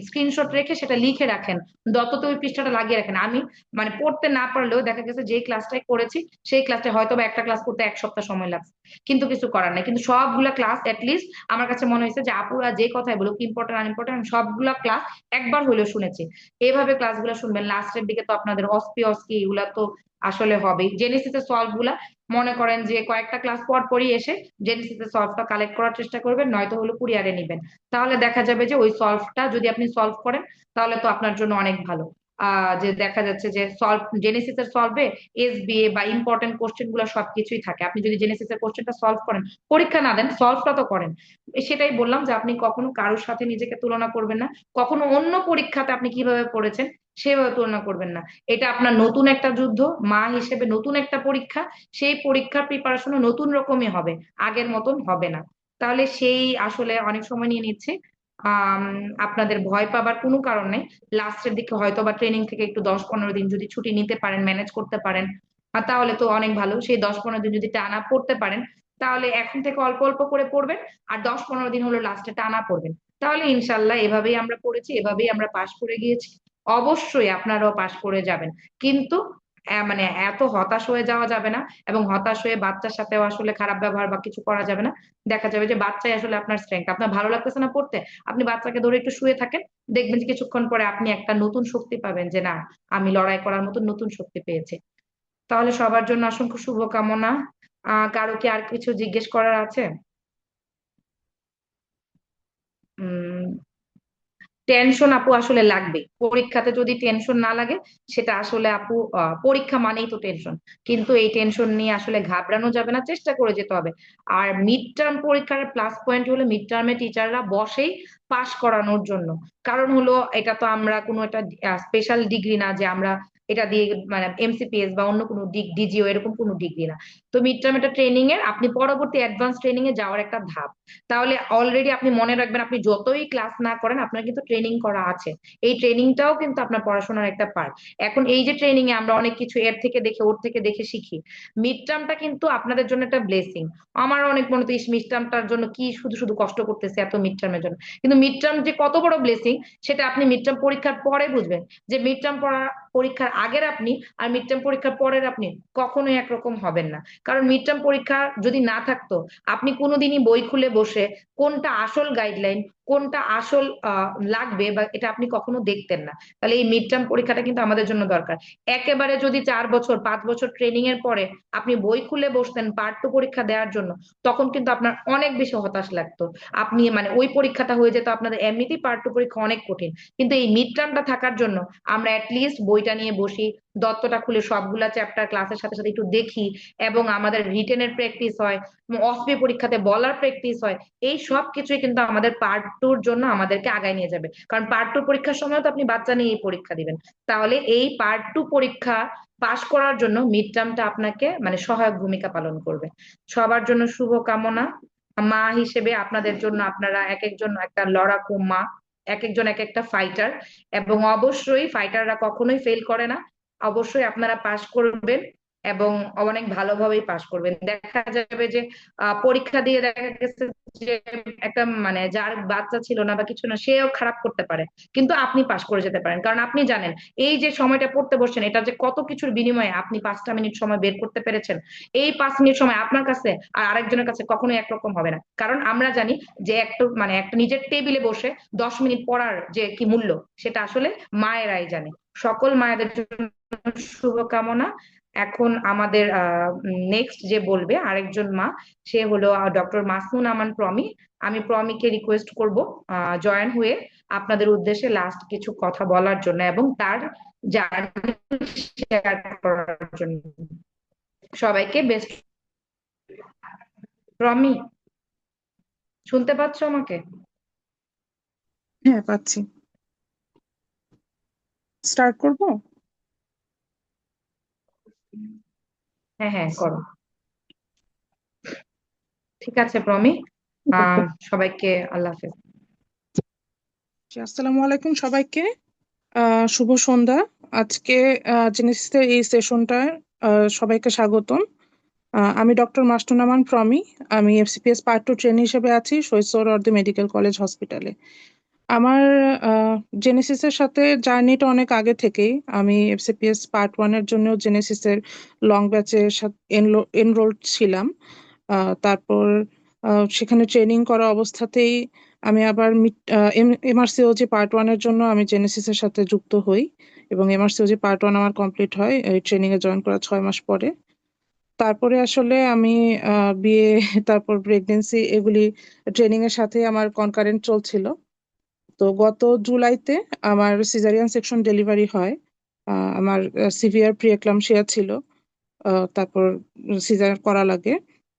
স্ক্রিনশট রেখে সেটা লিখে রাখেন, দত্ততে ওই পৃষ্ঠাটা লাগিয়ে রাখেন। আমি মানে পড়তে না পারলেও দেখা গেছে যে ক্লাসটাই করেছি সেই ক্লাসটা হয়তো বা একটা ক্লাস করতে 1 সপ্তাহ সময় লাগছে, কিন্তু কিছু করার নাই, কিন্তু সবগুলা ক্লাস লিস্ট আমার কাছে মনে হয়েছে যে আপুরা যে কথাই বলুক, ইম্পর্টেন্ট আনইম্পর্টেন্ট, সবগুলা ক্লাস একবার হলেও শুনেছি। এইভাবে ক্লাসগুলো শুনবেন, লাস্টের দিকে তো আপনাদের অস্পি অস্কি এগুলা তো আসলে হবেই। জেনেসিসের সলভ গুলা মনে করেন যে কয়েকটা ক্লাস পর পরই এসে জেনেসিসের সলভটা কালেক্ট করার চেষ্টা করবেন, নয়তো হলো কুরিয়ারে নিবেন। তাহলে দেখা যাবে যে ওই সলভটা যদি আপনি সলভ করেন তাহলে তো আপনার জন্য অনেক ভালো। যে দেখা যাচ্ছে যে সলভ, জেনেসিসের সলভে এসবিএ বা ইম্পর্টেন্ট কোশ্চেন গুলো সবকিছুই থাকে। আপনি যদি জেনেসিসের কোশ্চেনটা সলভ করেন, পরীক্ষা না দেন, সলভটা তো করেন। সেটাই বললাম যে আপনি কখনো কারোর সাথে নিজেকে তুলনা করবেন না, কখনো অন্য পরীক্ষাতে আপনি কিভাবে পড়েছেন সেভাবে তুলনা করবেন না। এটা আপনার নতুন একটা যুদ্ধ, মা হিসেবে নতুন একটা পরীক্ষা, সেই পরীক্ষার প্রিপারেশনও নতুন রকমই হবে, আগের মতন হবে না। তাহলে সেই আসলে অনেক সময় নিয়ে নিচ্ছে। আম, আপনাদের ভয় পাবার কোনো কারণ নেই। লাস্টের দিকে হয়তো বা ট্রেনিং থেকে একটু 10-15 দিন যদি ছুটি নিতে পারেন, ম্যানেজ করতে পারেন, তাহলে তো অনেক ভালো। সেই 10-15 দিন যদি টানা পড়তে পারেন, তাহলে এখন থেকে অল্প অল্প করে পড়বেন, আর 10-15 দিন হলো লাস্টে টানা পড়বেন। তাহলে ইনশাল্লাহ এভাবেই আমরা পড়েছি, এভাবেই আমরা পাশ করে গিয়েছি। অবশ্যই আপনারাও পাশ করে যাবেন, কিন্তু মানে এত হতাশ হয়ে যাওয়া যাবে না, এবং হতাশ হয়ে বাচ্চার সাথেও আসলে খারাপ ব্যবহার বা কিছু করা যাবে না। দেখা যাবে যে বাচ্চাই আসলে আপনার স্ট্রেংথ। আপনার ভালো লাগতেছে না পড়তে, আপনি বাচ্চাকে ধরে একটু শুয়ে থাকেন, দেখবেন যে কিছুক্ষণ পরে আপনি একটা নতুন শক্তি পাবেন, যে না আমি লড়াই করার মতো নতুন শক্তি পেয়েছি। তাহলে সবার জন্য অসংখ্য শুভকামনা। কারো কি আর কিছু জিজ্ঞেস করার আছে? উম টেনশন আপু আসলে লাগবে পরীক্ষাতে, যদি টেনশন না লাগে সেটা আসলে আপু, পরীক্ষা মানেই তো টেনশন, কিন্তু এই টেনশন নিয়ে আসলে ঘাবড়ানো যাবে না, চেষ্টা করে যেতে হবে। আর মিড টার্ম পরীক্ষার প্লাস পয়েন্ট হলো মিড টার্মে টিচাররা বসেই পাশ করানোর জন্য। কারণ হলো এটা তো আমরা কোনো একটা স্পেশাল ডিগ্রি না যে আমরা এটা দিয়ে মানে এমসিপিএস বা অন্য কোনো ডিজিও এরকম কোনো ডিগ্রি না। তো মিড টার্ম একটা ট্রেনিং এর, আপনি পরবর্তী অ্যাডভান্স ট্রেনিং এ যাওয়ার একটা ধাপ। তাহলে অলরেডি আপনি মনে রাখবেন, আপনি যতই ক্লাস না করেন আপনার কিন্তু ট্রেনিং করা আছে, এই ট্রেনিংটাও কিন্তু আপনার পড়াশোনার একটা পার্ট। এখন এই যে ট্রেনিং এ আমরা অনেক কিছু এর থেকে দেখে ওর থেকে দেখে শিখি, মিড টার্মটা কিন্তু আপনাদের জন্য একটা ব্লেসিং। আমার অনেক মনে হতো এই মিড টার্মটার জন্য কি শুধু শুধু কষ্ট করতেছে এত মিড টার্মের জন্য, কিন্তু মিড টার্ম যে কত বড় ব্লেসিং সেটা আপনি মিড টার্ম পরীক্ষার পরে বুঝবেন। যে মিড টার্ম পরীক্ষার আগের আপনি আর মিড টার্ম পরীক্ষার পরের আপনি কখনোই একরকম হবেন না। কারণ মিড টার্ম পরীক্ষা যদি না থাকতো, আপনি কোনোদিনই বই খুলে বসে কোনটা আসল গাইডলাইন, কোনটা আসল লাগবে বা এটা আপনি কখনো দেখতেন না। তাহলে এই মিড টার্ম পরীক্ষাটা কিন্তু আমাদের জন্য দরকার। একেবারে যদি 4 বছর 5 বছর ট্রেনিং এর পরে আপনি বই খুলে বসতেন পার্ট 2 পরীক্ষা দেওয়ার জন্য, তখন কিন্তু আপনার অনেক বেশি হতাশ লাগতো। আপনি মানে ওই পরীক্ষাটা হয়ে যেত আপনাদের, এমনিতেই পার্ট 2 পরীক্ষা অনেক কঠিন, কিন্তু এই মিড টার্মটা থাকার জন্য আমরা লিস্ট বইটা নিয়ে বসি, দত্তটা খুলে সবগুলা চ্যাপ্টার ক্লাসের সাথে সাথে একটু দেখি, এবং আমাদের রিটেনের প্র্যাকটিস হয়, অসপি পরীক্ষাতে বলার প্র্যাকটিস হয়। এই সব কিছুই কিন্তু আমাদের পার্ট 2-র জন্য আমাদেরকে আগায় নিয়ে যাবে, কারণ পার্ট 2 পরীক্ষার সময় তো আপনি বাচ্চা নিয়ে এই পরীক্ষা দিবেন। তাহলে এই পার্ট 2 পরীক্ষা পাশ করার জন্য মিড টার্মটা আপনাকে মানে সহায়ক ভূমিকা পালন করবে। সবার জন্য শুভ কামনা। মা হিসেবে আপনাদের জন্য, আপনারা এক একজন একটা লড়াকু মা, এক একজন এক একটা ফাইটার, এবং অবশ্যই ফাইটাররা কখনোই ফেল করে না। অবশ্যই আপনারা পাশ করবেন, এবং অনেক ভালোভাবেই পাশ করবেন। দেখা যাবে যে পরীক্ষা দিয়ে দেখা গেছে যে একটা মানে যার বাচ্চা ছিল না বা কিছু না, সেও খারাপ করতে পারে, কিন্তু আপনি পাশ করে যেতে পারেন, কারণ আপনি জানেন এই যে সময়টা পড়তে বসছেন এটা যে কত কিছুর বিনিময়ে আপনি 5টা মিনিট সময় বের করতে পেরেছেন। এই 5 মিনিট সময় আপনার কাছে আর আরেকজনের কাছে কখনোই একরকম হবে না, কারণ আমরা জানি যে একটা মানে একটা নিজের টেবিলে বসে 10 মিনিট পড়ার যে কি মূল্য, সেটা আসলে মায়েরাই জানে। সকল মায়েদের জন্য শুভকামনা। এখন আমাদের নেক্সট যে বলবে আরেকজন মা, সে হলো ডক্টর মাসনুন আমান প্রমি। আমি প্রমিকে রিকোয়েস্ট করব জয়েন হয়ে আপনাদের উদ্দেশ্যে লাস্ট কিছু কথা বলার জন্য এবং তার জার্নি শেয়ার করার জন্য। সবাইকে বেস্ট। প্রমি, শুনতে পাচ্ছ আমাকে? হ্যাঁ, পাচ্ছি। স্টার্ট করব? হ্যাঁ হ্যাঁ, করো। ঠিক আছে প্রমি। ওকে। সবাইকে আল্লাহ হাফেজ। আসসালামু আলাইকুম সবাইকে। শুভ সন্ধ্যা। আজকে জেনেসিসের এই সেশনটায় সবাইকে স্বাগতম। আমি ডক্টর মাসনুন আমান প্রমি। আমি এফসিপিএস পার্ট 2 ট্রেনি হিসেবে আছি শহীদ সোহরাওয়ার্দী মেডিকেল কলেজ হসপিটালে। আমার জেনেসিসের সাথে জার্নিটা অনেক আগে থেকেই। আমি এফসিপিএস পার্ট 1 এর জন্য জেনেসিসের লং ব্যাচের সাথে এনরোলড ছিলাম। তারপর সেখানে ট্রেনিং করা অবস্থাতেই আমি আবার এমআরসিওজি পার্ট 1 এর জন্য আমি জেনেসিসের সাথে যুক্ত হই, এবং এমআরসিওজি পার্ট 1 আমার কমপ্লিট হয় এই ট্রেনিং এ জয়েন করা 6 মাস পরে। তারপরে আসলে আমি বিয়ে তারপর প্রেগনেন্সি এগুলি ট্রেনিং এর সাথে আমার কনকারেন্ট চলছিল। তো গত জুলাইতে আমার সিজারিয়ান সেকশন ডেলিভারি হয়। আমার সিভিয়ার প্রি এক্লাম্পসিয়া ছিল। তারপর সিজার করা লাগে।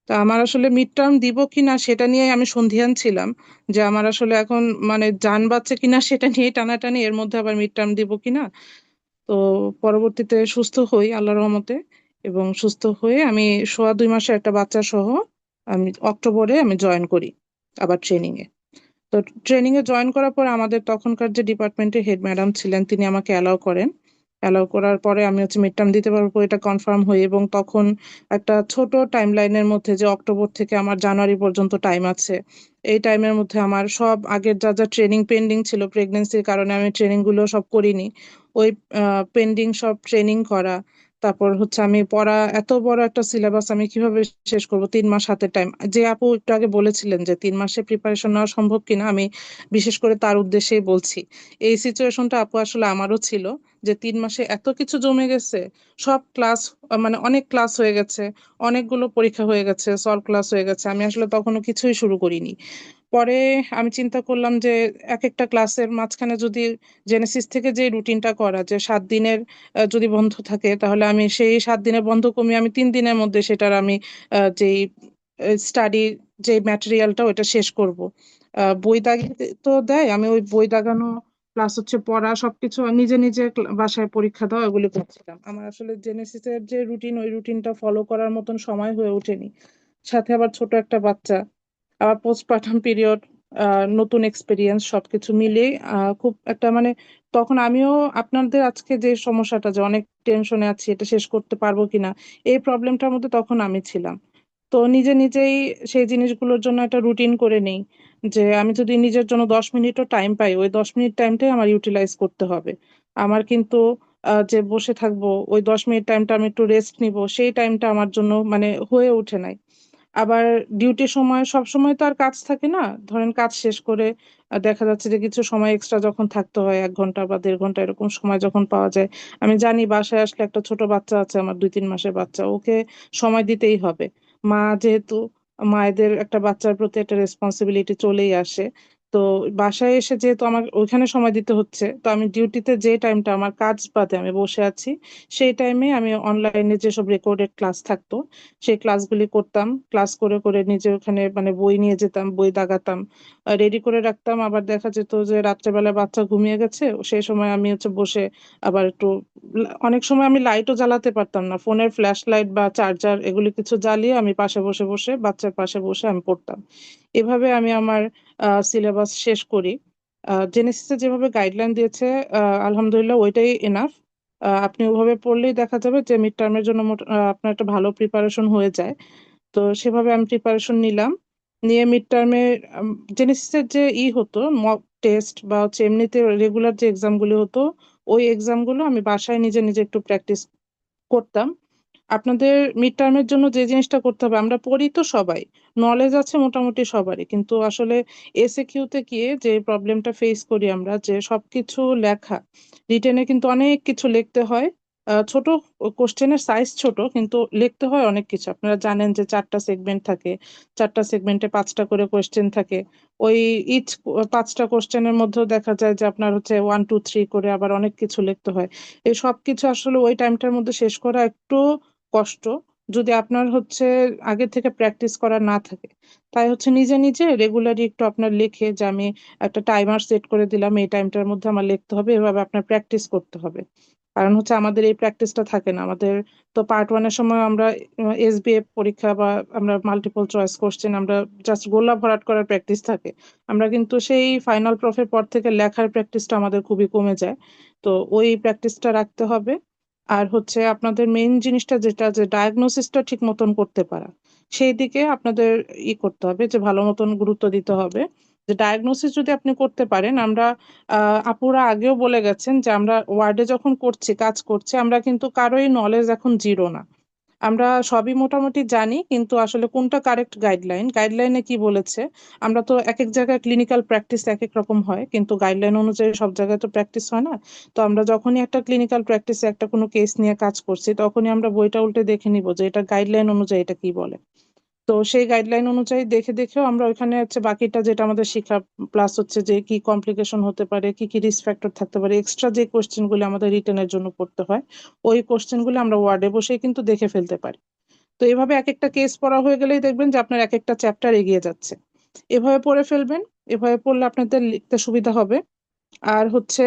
তা আমার আসলে মিড টার্ম দিব কিনা সেটা নিয়ে আমি সন্দিহান ছিলাম, যে আমার আসলে এখন মানে জান বাঁচছে কিনা সেটা নিয়ে টানাটানি, এর মধ্যে আবার মিড টার্ম দিব কিনা। তো পরবর্তীতে সুস্থ হই আল্লাহর রহমতে, এবং সুস্থ হয়ে আমি 2.5 মাসের একটা বাচ্চা সহ আমি অক্টোবরে আমি জয়েন করি আবার ট্রেনিং এ। তো ট্রেনিং এ জয়েন করার পর আমাদের তখনকার যে ডিপার্টমেন্টের হেড ম্যাডাম ছিলেন তিনি আমাকে অ্যালাউ করেন। অ্যালাউ করার পরে আমি মিড টার্ম দিতে পারবো এটা কনফার্ম হই, এবং তখন একটা ছোট টাইম লাইনের মধ্যে, যে অক্টোবর থেকে আমার জানুয়ারি পর্যন্ত টাইম আছে, এই টাইমের মধ্যে আমার সব আগের যা যা ট্রেনিং পেন্ডিং ছিল, প্রেগনেন্সির কারণে আমি ট্রেনিং গুলো সব করিনি, ওই পেন্ডিং সব ট্রেনিং করা। তারপর আমি পড়া, এত বড় একটা সিলেবাস আমি কিভাবে শেষ করব 3 মাস হাতে টাইম। যে আপু একটু আগে বলেছিলেন যে 3 মাসে প্রিপারেশন নেওয়া সম্ভব কিনা, আমি বিশেষ করে তার উদ্দেশ্যেই বলছি। এই সিচুয়েশনটা আপু আসলে আমারও ছিল, যে 3 মাসে এত কিছু জমে গেছে। সব ক্লাস মানে অনেক ক্লাস হয়ে গেছে, অনেকগুলো পরীক্ষা হয়ে গেছে, সলভ ক্লাস হয়ে গেছে, আমি আসলে তখনও কিছুই শুরু করিনি। পরে আমি চিন্তা করলাম যে এক একটা ক্লাসের মাঝখানে যদি জেনেসিস থেকে যে রুটিনটা করা, যে 7 দিনের যদি বন্ধ থাকে, তাহলে আমি সেই 7 দিনের বন্ধ কমিয়ে আমি 3 দিনের মধ্যে সেটার আমি যেই স্টাডি যে ম্যাটেরিয়ালটা ওটা শেষ করব। বই দাগিয়ে তো দেয়, আমি ওই বই দাগানো প্লাস পড়া সবকিছু নিজে নিজে বাসায় পরীক্ষা দেওয়া এগুলি করছিলাম। আমার আসলে জেনেসিসের যে রুটিন, ওই রুটিনটা ফলো করার মতন সময় হয়ে ওঠেনি। সাথে আবার ছোট একটা বাচ্চা, আবার পোস্টপার্টাম পিরিয়ড, নতুন এক্সপিরিয়েন্স, সবকিছু মিলে খুব একটা মানে তখন আমিও আপনাদের আজকে যে সমস্যাটা, যে অনেক টেনশনে আছি এটা শেষ করতে পারবো কিনা, এই প্রবলেমটার মধ্যে তখন আমি ছিলাম। তো নিজে নিজেই সেই জিনিসগুলোর জন্য একটা রুটিন করে নেই, যে আমি যদি নিজের জন্য 10 মিনিটও টাইম পাই, ওই 10 মিনিট টাইমটাই আমার ইউটিলাইজ করতে হবে। আমার কিন্তু যে বসে থাকবো ওই 10 মিনিট টাইমটা আমি একটু রেস্ট নিব, সেই টাইমটা আমার জন্য মানে হয়ে ওঠে নাই। আবার ডিউটির সময় সব সময় তো আর কাজ থাকে না, ধরেন কাজ শেষ করে দেখা যাচ্ছে যে কিছু সময় এক্সট্রা যখন থাকতে হয়, 1 ঘন্টা বা 1.5 ঘন্টা এরকম সময় যখন পাওয়া যায়, আমি জানি বাসায় আসলে একটা ছোট বাচ্চা আছে আমার, 2-3 মাসের বাচ্চা, ওকে সময় দিতেই হবে। মা যেহেতু, মায়েদের একটা বাচ্চার প্রতি একটা রেসপন্সিবিলিটি চলেই আসে। তো তো বাসায় এসে যেহেতু আমার ওইখানে সময় দিতে হচ্ছে, তো আমি ডিউটিতে যে টাইমটা আমার কাজ বাদে আমি বসে আছি, সেই টাইমে আমি অনলাইনে যেসব রেকর্ডেড ক্লাস থাকতো সেই ক্লাসগুলি করতাম। ক্লাস করে করে নিজে ওখানে মানে বই নিয়ে যেতাম, বই দাগাতাম, রেডি করে রাখতাম। আবার দেখা যেত যে রাত্রেবেলা বাচ্চা ঘুমিয়ে গেছে, সেই সময় আমি হচ্ছে বসে আবার একটু অনেক সময় আমি লাইটও জ্বালাতে পারতাম না, ফোনের ফ্ল্যাশ লাইট বা চার্জার এগুলি কিছু জ্বালিয়ে আমি পাশে বসে বসে বাচ্চার পাশে বসে আমি পড়তাম। এভাবে আমি আমার সিলেবাস শেষ করি। জেনেসিসে যেভাবে গাইডলাইন দিয়েছে আলহামদুলিল্লাহ ওইটাই এনাফ। আপনি ওভাবে পড়লেই দেখা যাবে যে মিড টার্মের জন্য আপনার একটা ভালো প্রিপারেশন হয়ে যায়। তো সেভাবে আমি প্রিপারেশন নিলাম, নিয়ে মিড টার্মে জেনেসিসের যে হতো মক টেস্ট বা হচ্ছে এমনিতে রেগুলার যে এক্সামগুলো হতো, ওই এক্সামগুলো আমি বাসায় নিজে নিজে একটু প্র্যাকটিস করতাম। আপনাদের মিড টার্মের জন্য যে জিনিসটা করতে হবে, আমরা পড়ি তো সবাই, নলেজ আছে মোটামুটি সবারই, কিন্তু আসলে এসএকিউতে গিয়ে যে প্রবলেমটা ফেস করি আমরা, যে সবকিছু লেখা রিটেনে কিন্তু অনেক কিছু লিখতে হয়। ছোট কোশ্চেনের সাইজ ছোট, কিন্তু লিখতে হয় অনেক কিছু। আপনারা জানেন যে 4টা সেগমেন্ট থাকে, 4টা সেগমেন্টে 5টা করে কোশ্চেন থাকে। ওই ইচ 5টা কোশ্চেনের মধ্যেও দেখা যায় যে আপনার হচ্ছে 1 2 3 করে আবার অনেক কিছু লিখতে হয়। এই সবকিছু আসলে ওই টাইমটার মধ্যে শেষ করা একটু কষ্ট, যদি আপনার হচ্ছে আগে থেকে প্র্যাকটিস করা না থাকে। তাই হচ্ছে নিজে নিজে রেগুলারই একটু আপনার লিখে যে আমি একটা টাইমার সেট করে দিলাম, এই টাইমটার মধ্যে আমার লিখতে হবে, এভাবে আপনার প্র্যাকটিস করতে হবে। কারণ হচ্ছে আমাদের এই প্র্যাকটিসটা থাকে না। আমাদের তো পার্ট 1 এর সময় আমরা এসবিএ পরীক্ষা বা আমরা মাল্টিপল চয়েস কোশ্চেন আমরা জাস্ট গোল্লা ভরাট করার প্র্যাকটিস থাকে। আমরা কিন্তু সেই ফাইনাল প্রফের পর থেকে লেখার প্র্যাকটিসটা আমাদের খুবই কমে যায়। তো ওই প্র্যাকটিসটা রাখতে হবে। আর হচ্ছে আপনাদের মেইন জিনিসটা যেটা, যে ডায়াগনোসিসটা ঠিক মতন করতে পারা, সেই দিকে আপনাদের করতে হবে, যে ভালো মতন গুরুত্ব দিতে হবে। যে ডায়াগনোসিস যদি আপনি করতে পারেন, আমরা আপুরা আগেও বলে গেছেন যে আমরা ওয়ার্ডে যখন করছি, কাজ করছি, আমরা কিন্তু কারোই নলেজ এখন জিরো না। আমরা সবই মোটামুটি জানি, কিন্তু আসলে কোনটা কারেক্ট গাইডলাইনে কি বলেছে। আমরা তো এক এক জায়গায় ক্লিনিক্যাল প্র্যাকটিস এক এক রকম হয়, কিন্তু গাইডলাইন অনুযায়ী সব জায়গায় তো প্র্যাকটিস হয় না। তো আমরা যখনই একটা ক্লিনিক্যাল প্র্যাকটিসে একটা কোনো কেস নিয়ে কাজ করছি, তখনই আমরা বইটা উল্টে দেখে নিব যে এটা গাইডলাইন অনুযায়ী এটা কি বলে। তো সেই গাইডলাইন অনুযায়ী দেখে দেখেও আমরা ওইখানে হচ্ছে বাকিটা যেটা আমাদের শিখা, প্লাস হচ্ছে যে কি কমপ্লিকেশন হতে পারে, কি কি রিস্ক ফ্যাক্টর থাকতে পারে, এক্সট্রা যে কোশ্চেন গুলো আমাদের রিটেনের জন্য পড়তে হয়, ওই কোশ্চেন গুলো আমরা ওয়ার্ডে বসে কিন্তু দেখে ফেলতে পারি। তো এভাবে এক একটা কেস পড়া হয়ে গেলেই দেখবেন যে আপনার এক একটা চ্যাপ্টার এগিয়ে যাচ্ছে। এভাবে পড়ে ফেলবেন, এভাবে পড়লে আপনাদের লিখতে সুবিধা হবে। আর হচ্ছে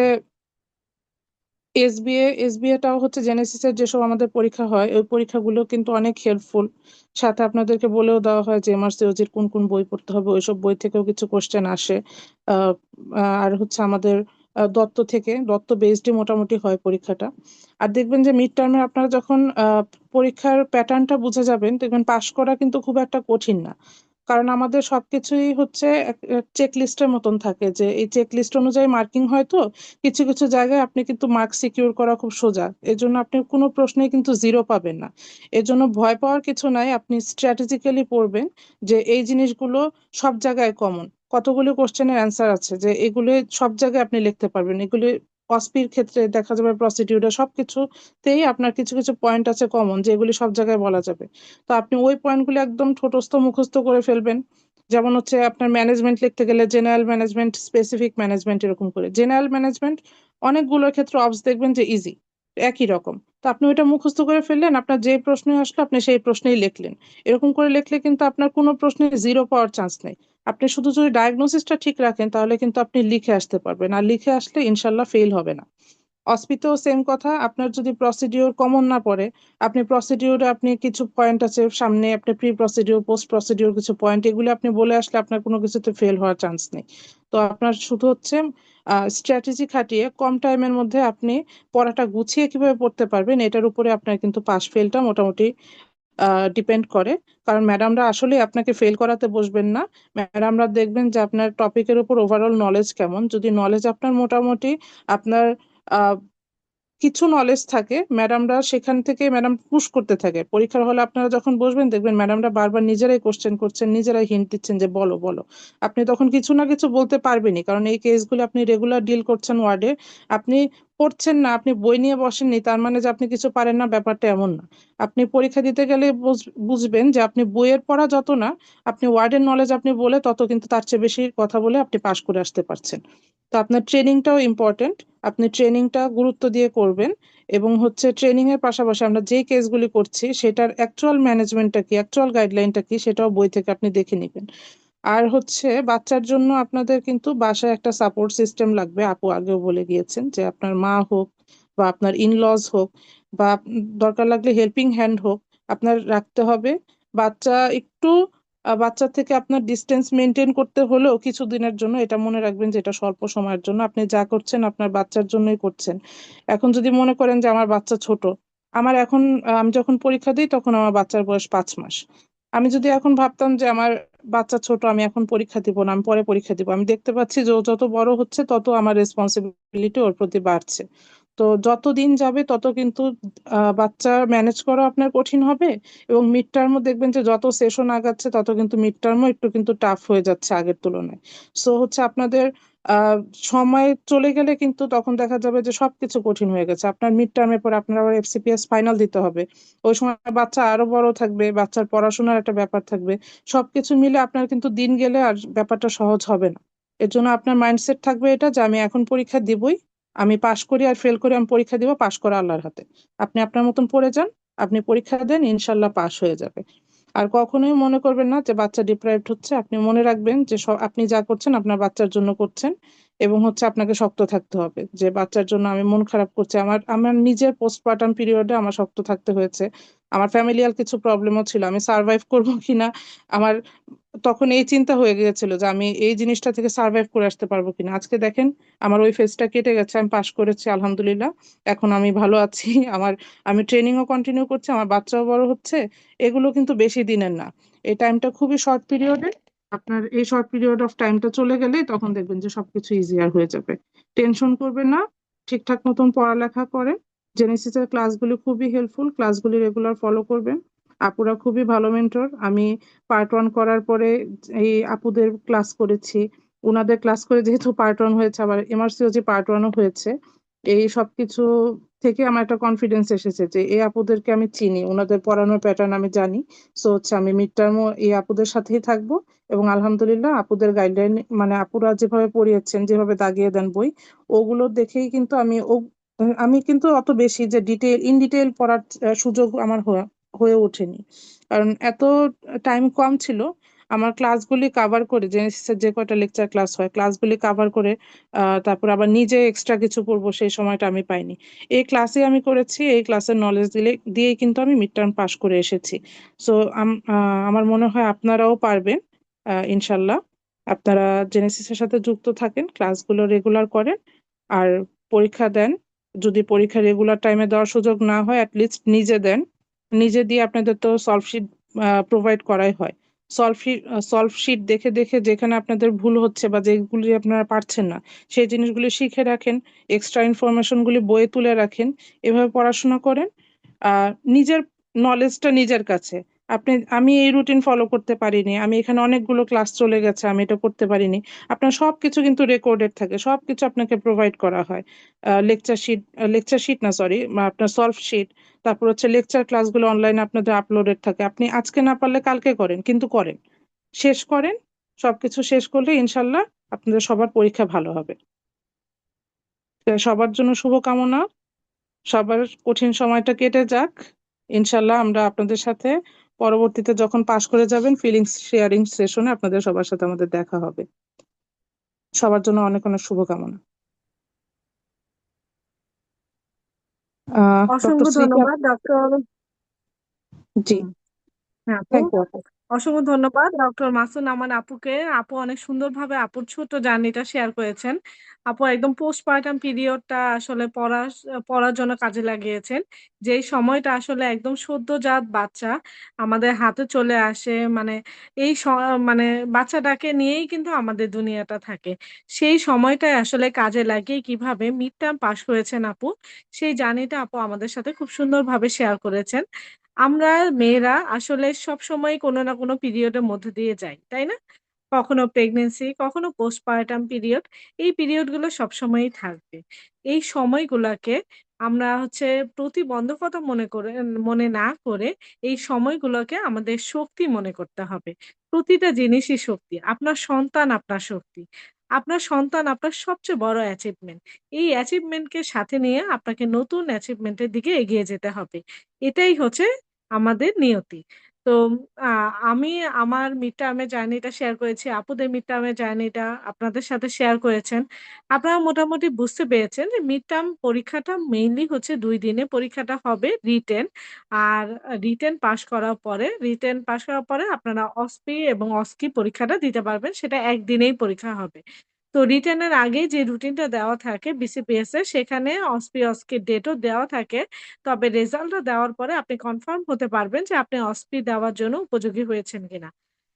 এসবিএটাও হচ্ছে জেনেসিসের যেসব আমাদের পরীক্ষা হয়, ওই পরীক্ষাগুলো কিন্তু অনেক হেল্পফুল। সাথে আপনাদেরকে বলেও দেওয়া হয় যে এমআরসিওজির কোন কোন বই পড়তে হবে, ওইসব বই থেকেও কিছু কোশ্চেন আসে। আহ, আর হচ্ছে আমাদের দত্ত বেসডই মোটামুটি হয় পরীক্ষাটা। আর দেখবেন যে মিড টার্মে আপনারা যখন পরীক্ষার প্যাটার্নটা বুঝে যাবেন, দেখবেন পাশ করা কিন্তু খুব একটা কঠিন না। কারণ আমাদের সবকিছুই হচ্ছে চেক লিস্টের মতন থাকে, যে এই চেক লিস্ট অনুযায়ী মার্কিং হয়। তো কিছু কিছু জায়গায় আপনি কিন্তু মার্ক সিকিউর করা খুব সোজা, এজন্য আপনি কোনো প্রশ্নে কিন্তু জিরো পাবেন না। এজন্য ভয় পাওয়ার কিছু নাই, আপনি স্ট্র্যাটেজিক্যালি পড়বেন যে এই জিনিসগুলো সব জায়গায় কমন। কতগুলো কোশ্চেনের অ্যান্সার আছে যে এগুলো সব জায়গায় আপনি লিখতে পারবেন, এগুলি অস্পির ক্ষেত্রে দেখা যাবে, প্রসিডিউরে সবকিছুতেই আপনার কিছু কিছু পয়েন্ট আছে কমন, যে এগুলি সব জায়গায় বলা যাবে। তো আপনি ওই পয়েন্টগুলো একদম ঠোঁটস্থ মুখস্থ করে ফেলবেন। যেমন হচ্ছে আপনার ম্যানেজমেন্ট লিখতে গেলে জেনারেল ম্যানেজমেন্ট, স্পেসিফিক ম্যানেজমেন্ট, এরকম করে জেনারেল ম্যানেজমেন্ট অনেকগুলোর ক্ষেত্রে অবস দেখবেন যে ইজি, একই রকম। তো আপনি ওইটা মুখস্থ করে ফেললেন, আপনার যে প্রশ্নই আসলো আপনি সেই প্রশ্নেই লিখলেন। এরকম করে লিখলে কিন্তু আপনার কোনো প্রশ্নে জিরো পাওয়ার চান্স নেই। আপনি শুধু যদি ডায়াগনোসিসটা ঠিক রাখেন, তাহলে কিন্তু আপনি লিখে আসতে পারবেন, আর লিখে আসলে ইনশাল্লাহ ফেল হবে না। অস্পিতেও সেম কথা, আপনার যদি প্রসিডিওর কমন না পড়ে, আপনি প্রসিডিওরে আপনি কিছু পয়েন্ট আছে সামনে, আপনি প্রি প্রসিডিওর পোস্ট প্রসিডিওর কিছু পয়েন্ট, এগুলো আপনি বলে আসলে আপনার কোনো কিছুতে ফেল হওয়ার চান্স নেই। তো আপনার শুধু হচ্ছে স্ট্র্যাটেজি খাটিয়ে কম টাইমের মধ্যে আপনি পড়াটা গুছিয়ে কিভাবে পড়তে পারবেন, এটার উপরে আপনার কিন্তু পাস ফেলটা মোটামুটি ডিপেন্ড করে। কারণ ম্যাডামরা আসলে আপনাকে ফেল করাতে বসবেন না। ম্যাডামরা দেখবেন যে আপনার টপিকের উপর ওভারঅল নলেজ কেমন। যদি নলেজ আপনার মোটামুটি, আপনার আহ কিছু নলেজ থাকে, ম্যাডামরা সেখান থেকে ম্যাডাম পুশ করতে থাকে। পরীক্ষার হলে আপনারা যখন বসবেন, দেখবেন ম্যাডামরা বারবার নিজেরাই কোশ্চেন করছেন, নিজেরাই হিন্ট দিচ্ছেন যে বলো বলো। আপনি তখন কিছু না কিছু বলতে পারবেনই, কারণ এই কেসগুলো আপনি রেগুলার ডিল করছেন ওয়ার্ডে। আপনি পড়ছেন না, আপনি বই নিয়ে বসেননি, তার মানে যে আপনি কিছু পারেন না, ব্যাপারটা এমন না। আপনি পরীক্ষা দিতে গেলে বুঝবেন যে আপনি বইয়ের পড়া যত না, আপনি ওয়ার্ডের নলেজ আপনি বলে তত কিন্তু তার চেয়ে বেশি কথা বলে আপনি পাশ করে আসতে পারছেন। তো আপনার ট্রেনিংটাও ইম্পর্টেন্ট। আপনি ট্রেনিংটা গুরুত্ব দিয়ে করবেন, এবং হচ্ছে ট্রেনিং এর পাশাপাশি আমরা যে কেসগুলি করছি সেটার অ্যাকচুয়াল ম্যানেজমেন্টটা কি, অ্যাকচুয়াল গাইডলাইনটা কি, সেটাও বই থেকে আপনি দেখে নেবেন। আর হচ্ছে বাচ্চার জন্য আপনাদের কিন্তু বাসায় একটা সাপোর্ট সিস্টেম লাগবে। আপু আগেও বলে গিয়েছেন যে আপনার মা হোক বা আপনার ইনলজ হোক বা দরকার লাগলে হেল্পিং হ্যান্ড হোক, আপনার রাখতে হবে। বাচ্চা একটু বাচ্চা থেকে আপনার ডিস্টেন্স মেনটেন করতে হলেও কিছুদিনের জন্য, এটা মনে রাখবেন যে এটা স্বল্প সময়ের জন্য। আপনি যা করছেন আপনার বাচ্চার জন্যই করছেন। এখন যদি মনে করেন যে আমার বাচ্চা ছোট, আমার এখন আমি যখন পরীক্ষা দিই তখন আমার বাচ্চার বয়স 5 মাস। আমি যদি এখন ভাবতাম যে আমার বাচ্চা ছোট, আমি এখন পরীক্ষা দিব না, আমি পরে পরীক্ষা দিব, আমি দেখতে পাচ্ছি যে ও যত বড় হচ্ছে তত আমার রেসপন্সিবিলিটি ওর প্রতি বাড়ছে। তো যত দিন যাবে তত কিন্তু বাচ্চা ম্যানেজ করা আপনার কঠিন হবে। এবং মিড টার্মও দেখবেন যে যত সেশন আগাচ্ছে তত কিন্তু মিড টার্মও একটু কিন্তু টাফ হয়ে যাচ্ছে আগের তুলনায়। সো হচ্ছে আপনাদের আহ সময় চলে গেলে কিন্তু তখন দেখা যাবে যে সবকিছু কঠিন হয়ে গেছে। আপনার মিড টার্মের পর আপনার আবার এফসিপিএস ফাইনাল দিতে হবে। ওই সময় বাচ্চা আরো বড় থাকবে, বাচ্চার পড়াশোনার একটা ব্যাপার থাকবে। সবকিছু মিলে আপনার কিন্তু দিন গেলে আর ব্যাপারটা সহজ হবে না। এর জন্য আপনার মাইন্ডসেট থাকবে এটা যে আমি এখন পরীক্ষা দিবই, আমি পাশ করি আর ফেল করি, আমি পরীক্ষা দিব, পাশ করা আল্লাহর হাতে। আপনি আপনার মতন পড়ে যান, আপনি পরীক্ষা দেন, ইনশাল্লাহ পাশ হয়ে যাবে। আর কখনোই মনে করবেন না যে বাচ্চা ডিপ্রাইভড হচ্ছে। আপনি মনে রাখবেন যে আপনি যা করছেন আপনার বাচ্চার জন্য করছেন। এবং হচ্ছে আপনাকে শক্ত থাকতে হবে যে বাচ্চার জন্য আমি মন খারাপ করছি। আমার আমার নিজের পোস্টপার্টাম পিরিয়ডে আমার শক্ত থাকতে হয়েছে। আমার ফ্যামিলিয়াল কিছু প্রবলেমও ছিল, আমি সার্ভাইভ করবো কিনা আমার তখন এই চিন্তা হয়ে গিয়েছিল যে আমি এই জিনিসটা থেকে সার্ভাইভ করে আসতে পারবো কিনা। আজকে দেখেন আমার ওই ফেজটা কেটে গেছে, আমি পাশ করেছি আলহামদুলিল্লাহ। এখন আমি ভালো আছি। আমার আমি ট্রেনিংও কন্টিনিউ করছি, আমার বাচ্চাও বড় হচ্ছে। এগুলো কিন্তু বেশি দিনের না, এই টাইমটা খুবই শর্ট পিরিয়ডে। আপনার এই শর্ট পিরিয়ড অফ টাইমটা চলে গেলেই তখন দেখবেন যে সবকিছু ইজিয়ার হয়ে যাবে। টেনশন করবেন না, ঠিকঠাক মতন পড়ালেখা করেন। জেনেসিসের ক্লাসগুলি খুবই হেল্পফুল, ক্লাসগুলি রেগুলার ফলো করবেন। আপুরা খুবই ভালো মেন্টর। আমি পার্ট 1 করার পরে এই আপুদের ক্লাস করেছি। উনাদের ক্লাস করে যেহেতু পার্ট 1 হয়েছে, আবার এমআরসিওজি পার্ট 1ও হয়েছে, এই সবকিছু থেকে আমার একটা কনফিডেন্স এসেছে যে এই আপুদেরকে আমি চিনি, ওনাদের পড়ানোর প্যাটার্ন আমি জানি। সো হচ্ছে আমি মিড টার্মও এই আপুদের সাথেই থাকবো। এবং আলহামদুলিল্লাহ আপুদের গাইডলাইন, মানে আপুরা যেভাবে পড়িয়েছেন, যেভাবে দাগিয়ে দেন বই, ওগুলো দেখেই কিন্তু আমি কিন্তু অত বেশি যে ইন ডিটেইল পড়ার সুযোগ আমার হয়ে ওঠেনি। কারণ এত টাইম কম ছিল। আমার ক্লাসগুলি কাভার করে, জেনেসিসের যে কয়টা লেকচার ক্লাস হয় ক্লাসগুলি কাভার করে তারপর আবার নিজে এক্সট্রা কিছু পড়বো সেই সময়টা আমি পাইনি। এই ক্লাসে আমি করেছি, এই ক্লাসের নলেজ দিয়েই কিন্তু আমি মিড টার্ম পাস করে এসেছি। সো আমার মনে হয় আপনারাও পারবেন ইনশাল্লাহ। আপনারা জেনেসিসের সাথে যুক্ত থাকেন, ক্লাসগুলো রেগুলার করেন, আর পরীক্ষা দেন। যদি পরীক্ষা রেগুলার টাইমে দেওয়ার সুযোগ না হয়, অ্যাটলিস্ট নিজে দেন। নিজে দিয়ে আপনাদের তো সলভ শিট প্রোভাইড করাই হয়। সলভ শিট দেখে দেখে যেখানে আপনাদের ভুল হচ্ছে বা যেগুলি আপনারা পারছেন না, সেই জিনিসগুলি শিখে রাখেন। এক্সট্রা ইনফরমেশন গুলি বইয়ে তুলে রাখেন। এভাবে পড়াশোনা করেন। নিজের নলেজটা নিজের কাছে। আমি এই রুটিন ফলো করতে পারিনি, আমি এখানে অনেকগুলো ক্লাস চলে গেছে, আমি এটা করতে পারিনি। আপনার সবকিছু কিন্তু রেকর্ডেড থাকে, সবকিছু আপনাকে প্রোভাইড করা হয়। লেকচার শিট না, সরি, আপনার সলভ শিট। তারপর হচ্ছে লেকচার ক্লাসগুলো অনলাইনে আপনাদের আপলোডেড থাকে। আপনি আজকে না পারলে কালকে করেন, কিন্তু করেন, শেষ করেন। সবকিছু শেষ করলে ইনশাল্লাহ আপনাদের সবার পরীক্ষা ভালো হবে। তো সবার জন্য শুভকামনা। সবার কঠিন সময়টা কেটে যাক। ইনশাল্লাহ আমরা আপনাদের সাথে পরবর্তীতে যখন পাশ করে যাবেন ফিলিংস শেয়ারিং সেশনে আপনাদের সবার সাথে আমাদের দেখা হবে। সবার জন্য অনেক অনেক শুভকামনা। ডক্টর অসংখ্য স্মৃতি ধন্যবাদ ডক্টর। জি, হ্যাঁ আপু, থ্যাংক ইউ আপু। অসংখ্য ধন্যবাদ ডক্টর মাসুদ আমান আপুকে। আপু অনেক সুন্দরভাবে আপুর ছোট জার্নিটা শেয়ার করেছেন। আপু একদম পোস্টপার্টাম পিরিয়ডটা আসলে পড়ার জন্য কাজে লাগিয়েছেন। যেই সময়টা আসলে একদম সদ্যজাত বাচ্চা আমাদের হাতে চলে আসে, মানে এই মানে বাচ্চাটাকে নিয়েই কিন্তু আমাদের দুনিয়াটা থাকে। সেই সময়টায় আসলে কাজে লাগিয়ে কিভাবে মিড টার্ম পাস করেছেন আপু, সেই জার্নিটা আপু আমাদের সাথে খুব সুন্দরভাবে শেয়ার করেছেন। আমরা মেয়েরা আসলে সবসময় কোনো না কোনো পিরিয়ডের মধ্যে দিয়ে যাই, তাই না? কখনো প্রেগন্যান্সি, কখনো পোস্টপার্টাম পিরিয়ড। এই পিরিয়ডগুলো সবসময়ই থাকবে। এই সময়গুলাকে আমরা হচ্ছে প্রতিবন্ধকতা মনে না করে এই সময়গুলোকে আমাদের শক্তি মনে করতে হবে। প্রতিটা জিনিসই শক্তি। আপনার সন্তান আপনার শক্তি। আপনার সন্তান আপনার সবচেয়ে বড় অ্যাচিভমেন্ট। এই অ্যাচিভমেন্টকে সাথে নিয়ে আপনাকে নতুন অ্যাচিভমেন্টের দিকে এগিয়ে যেতে হবে। এটাই হচ্ছে আমাদের নিয়তি। তো আ আমি আমার মিড টার্ম এর জার্নিটা শেয়ার করেছি। আপুদের মিড টার্ম এর জার্নিটা আপনাদের সাথে শেয়ার করেছেন। আপনারা মোটামুটি বুঝতে পেরেছেন যে মিড টার্ম পরীক্ষাটা মেইনলি হচ্ছে ২ দিনে পরীক্ষাটা হবে রিটেন। আর রিটেন পাস করার পরে আপনারা অসপি এবং অস্কি পরীক্ষাটা দিতে পারবেন। সেটা একদিনেই পরীক্ষা হবে। তো রিটেনের আগেই যে রুটিনটা দেওয়া থাকে বিসিপিএস এর সেখানে অসপি, অস্কির ডেটও দেওয়া থাকে। তবে রেজাল্টটা দেওয়ার পরে আপনি কনফার্ম হতে পারবেন যে আপনি অসপি দেওয়ার জন্য উপযোগী হয়েছেন কিনা।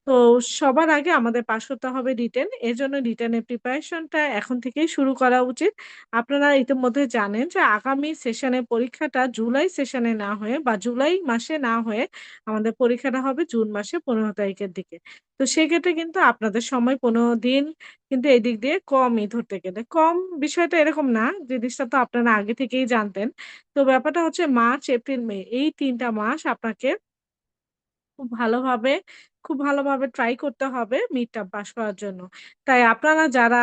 তো সবার আগে আমাদের পাস করতে হবে রিটেন। এজন্য রিটেনের প্রিপারেশনটা এখন থেকেই শুরু করা উচিত। আপনারা ইতিমধ্যে জানেন যে আগামী সেশনের পরীক্ষাটা জুলাই সেশনে না হয়ে বা জুলাই মাসে না হয়ে আমাদের পরীক্ষাটা হবে জুন মাসে ১৫ তারিখের দিকে। তো সেক্ষেত্রে কিন্তু আপনাদের সময় ১৫ দিন কিন্তু এদিক দিয়ে কমই ধরতে গেলে। কম বিষয়টা এরকম না, জিনিসটা তো আপনারা আগে থেকেই জানতেন। তো ব্যাপারটা হচ্ছে মার্চ, এপ্রিল, মে এই ৩ টা মাস আপনাকে খুব ভালোভাবে খুব ভালোভাবে ট্রাই করতে হবে মিড টার্ম পাস করার জন্য। তাই আপনারা যারা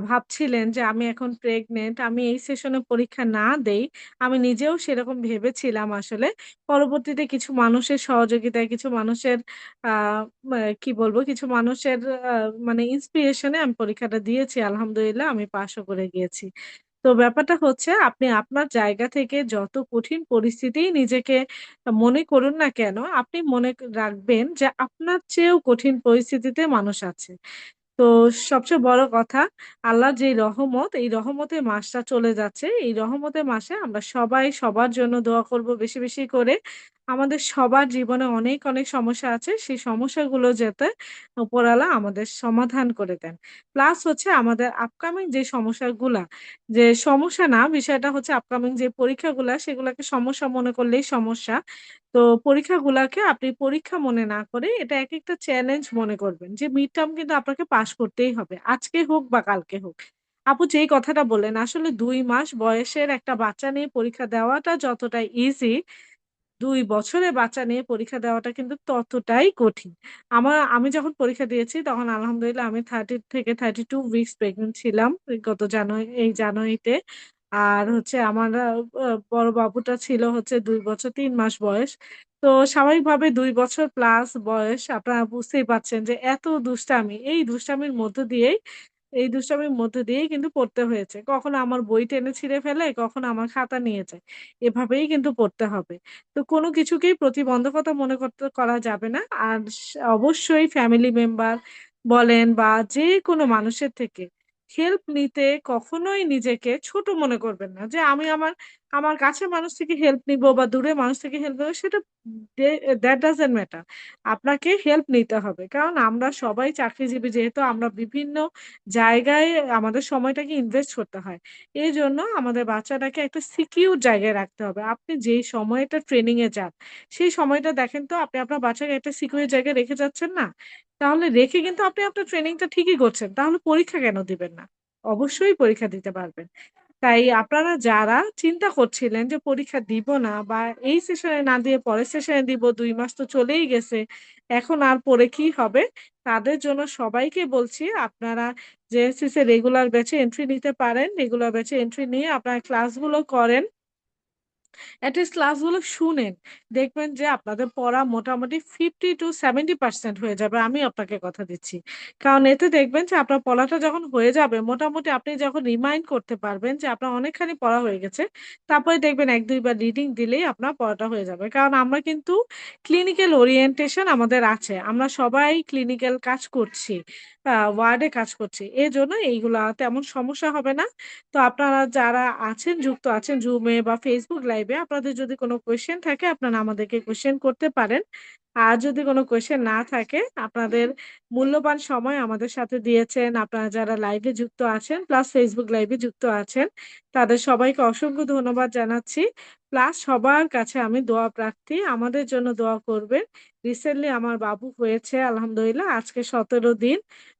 ভাবছিলেন যে আমি এখন প্রেগনেন্ট, আমি এই সেশনে পরীক্ষা না দেই, আমি নিজেও সেরকম ভেবেছিলাম আসলে। পরবর্তীতে কিছু মানুষের সহযোগিতায়, কিছু মানুষের আ মা কি বলবো? কিছু মানুষের আ মানে ইন্সপিরেশন এ আমি পরীক্ষাটা দিয়েছি। আলহামদুলিল্লাহ আমি পাসও করে গিয়েছি। তো ব্যাপারটা হচ্ছে আপনি আপনার জায়গা থেকে যত কঠিন পরিস্থিতিই নিজেকে মনে করুন না কেন, আপনি মনে রাখবেন যে আপনার চেয়েও কঠিন পরিস্থিতিতে মানুষ আছে। তো সবচেয়ে বড় কথা আল্লাহর যে রহমত, এই রহমতের মাসটা চলে যাচ্ছে। এই রহমতের মাসে আমরা সবাই সবার জন্য দোয়া করব বেশি, বেশি করে। আমাদের সবার জীবনে অনেক, অনেক সমস্যা আছে। সেই সমস্যাগুলো যাতে উপরওয়ালা আমাদের সমাধান করে দেন। প্লাস হচ্ছে আমাদের আপকামিং যে সমস্যাগুলা, যে সমস্যা না বিষয়টা হচ্ছে আপকামিং যে পরীক্ষাগুলা সেগুলাকে সমস্যা মনে করলেই সমস্যা। তো পরীক্ষাগুলাকে আপনি পরীক্ষা মনে না করে এটা একেকটা চ্যালেঞ্জ মনে করবেন যে মিড টার্ম কিন্তু আপনাকে পাস করতেই হবে। আজকে হোক বা কালকে হোক। আপু যেই কথাটা বললেন আসলে ২ মাস বয়সের একটা বাচ্চা নিয়ে পরীক্ষা দেওয়াটা যতটা ইজি ২ বছরের বাচ্চা নিয়ে পরীক্ষা দেওয়াটা কিন্তু ততটাই কঠিন। আমি যখন পরীক্ষা দিয়েছি তখন আলহামদুলিল্লাহ আমি 30 থেকে 32 উইকস প্রেগন্যান্ট ছিলাম। এই জানুয়ারিতে। আর হচ্ছে আমার বড় বাবুটা ছিল হচ্ছে ২ বছর ৩ মাস বয়স। তো স্বাভাবিকভাবে ২ বছর প্লাস বয়স আপনারা বুঝতেই পারছেন যে এত দুষ্টামি, এই দুষ্টামির মধ্য দিয়েই কিন্তু পড়তে হয়েছে। কখনো আমার বই টেনে ছিঁড়ে ফেলে, কখনো আমার খাতা নিয়ে যায়। এভাবেই কিন্তু পড়তে হবে। তো কোনো কিছুকেই প্রতিবন্ধকতা মনে করা যাবে না। আর অবশ্যই ফ্যামিলি মেম্বার বলেন বা যেকোনো মানুষের থেকে হেল্প নিতে কখনোই নিজেকে ছোট মনে করবেন না। যে আমি আমার কাছের মানুষ থেকে হেল্প নিবো বা দূরের মানুষ থেকে হেল্প নেবো সেটা দে that doesn't matter. আপনাকে হেল্প নিতে হবে। কারণ আমরা সবাই চাকরিজীবী যেহেতু আমরা বিভিন্ন জায়গায় আমাদের সময়টাকে ইনভেস্ট করতে হয়। এজন্য আমাদের বাচ্চাটাকে একটা সিকিউর জায়গায় রাখতে হবে। আপনি যেই সময়টা ট্রেনিং এ যান, সেই সময়টা দেখেন তো আপনি আপনার বাচ্চাকে একটা সিকিউর জায়গায় রেখে যাচ্ছেন না? তাহলে রেখে কিন্তু আপনি আপনার ট্রেনিংটা ঠিকই করছেন। তাহলে পরীক্ষা কেন দিবেন না? অবশ্যই পরীক্ষা দিতে পারবেন। তাই আপনারা যারা চিন্তা করছিলেন যে পরীক্ষা দিব না বা এই সেশনে না দিয়ে পরের সেশনে দিব, ২ মাস তো চলেই গেছে। এখন আর পড়ে কি হবে? তাদের জন্য সবাইকে বলছি আপনারা জেএসসিস এর রেগুলার ব্যাচে এন্ট্রি নিতে পারেন। রেগুলার ব্যাচে এন্ট্রি নিয়ে আপনারা ক্লাসগুলো করেন। এটলিস্ট ক্লাসগুলো শুনেন। দেখবেন যে আপনাদের পড়া মোটামুটি 50-70% হয়ে যাবে। আমি আপনাকে কথা দিচ্ছি। কারণ এতে দেখবেন যে আপনার পড়াটা যখন হয়ে যাবে, মোটামুটি আপনি যখন রিমাইন্ড করতে পারবেন যে আপনার অনেকখানি পড়া হয়ে গেছে। তারপরে দেখবেন ১-২ বার রিডিং দিলেই আপনার পড়াটা হয়ে যাবে। কারণ আমরা কিন্তু ক্লিনিক্যাল ওরিয়েন্টেশন আমাদের আছে। আমরা সবাই ক্লিনিক্যাল কাজ করছি। ওয়ার্ডে কাজ করছি। এজন্য এইগুলা তেমন সমস্যা হবে না। তো আপনারা যারা যুক্ত আছেন Zoom এ বা Facebook লাইভ লাইভে। আপনাদের যদি কোনো কোয়েশ্চেন থাকে আপনারা আমাদেরকে কোয়েশ্চেন করতে পারেন। আর যদি কোনো কোয়েশ্চেন না থাকে, আপনাদের মূল্যবান সময় আমাদের সাথে দিয়েছেন, আপনারা যারা লাইভে যুক্ত আছেন প্লাস ফেসবুক লাইভে যুক্ত আছেন, তাদের সবাইকে অসংখ্য ধন্যবাদ জানাচ্ছি। প্লাস সবার কাছে আমি দোয়া প্রার্থী, আমাদের জন্য দোয়া করবেন। রিসেন্টলি আমার বাবু হয়েছে আলহামদুলিল্লাহ, আজকে 17 দিন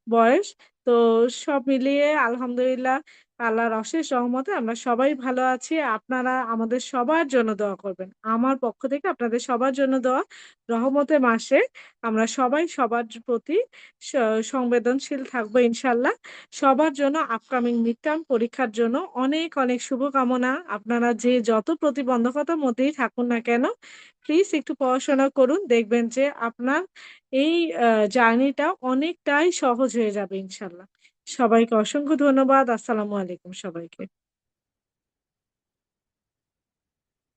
বয়স। তো সব মিলিয়ে আলহামদুলিল্লাহ আল্লাহর অশেষ রহমতে আমরা সবাই ভালো আছি। আপনারা আমাদের সবার জন্য দোয়া করবেন। আমার পক্ষ থেকে আপনাদের সবার জন্য দোয়া। রহমতের মাসে আমরা সবাই সবার প্রতি স সংবেদনশীল থাকবো ইনশাআল্লাহ। সবার জন্য আপকামিং মিড টার্ম পরীক্ষার জন্য অনেক, অনেক শুভকামনা। আপনারা যে যত প্রতিবন্ধকতার মধ্যেই থাকুন না কেন, প্লিজ একটু পড়াশোনা করুন। দেখবেন যে আপনার এই জার্নিটা অনেকটাই সহজ হয়ে যাবে ইনশাআল্লাহ। সবাইকে অসংখ্য ধন্যবাদ। আসসালামু আলাইকুম সবাইকে।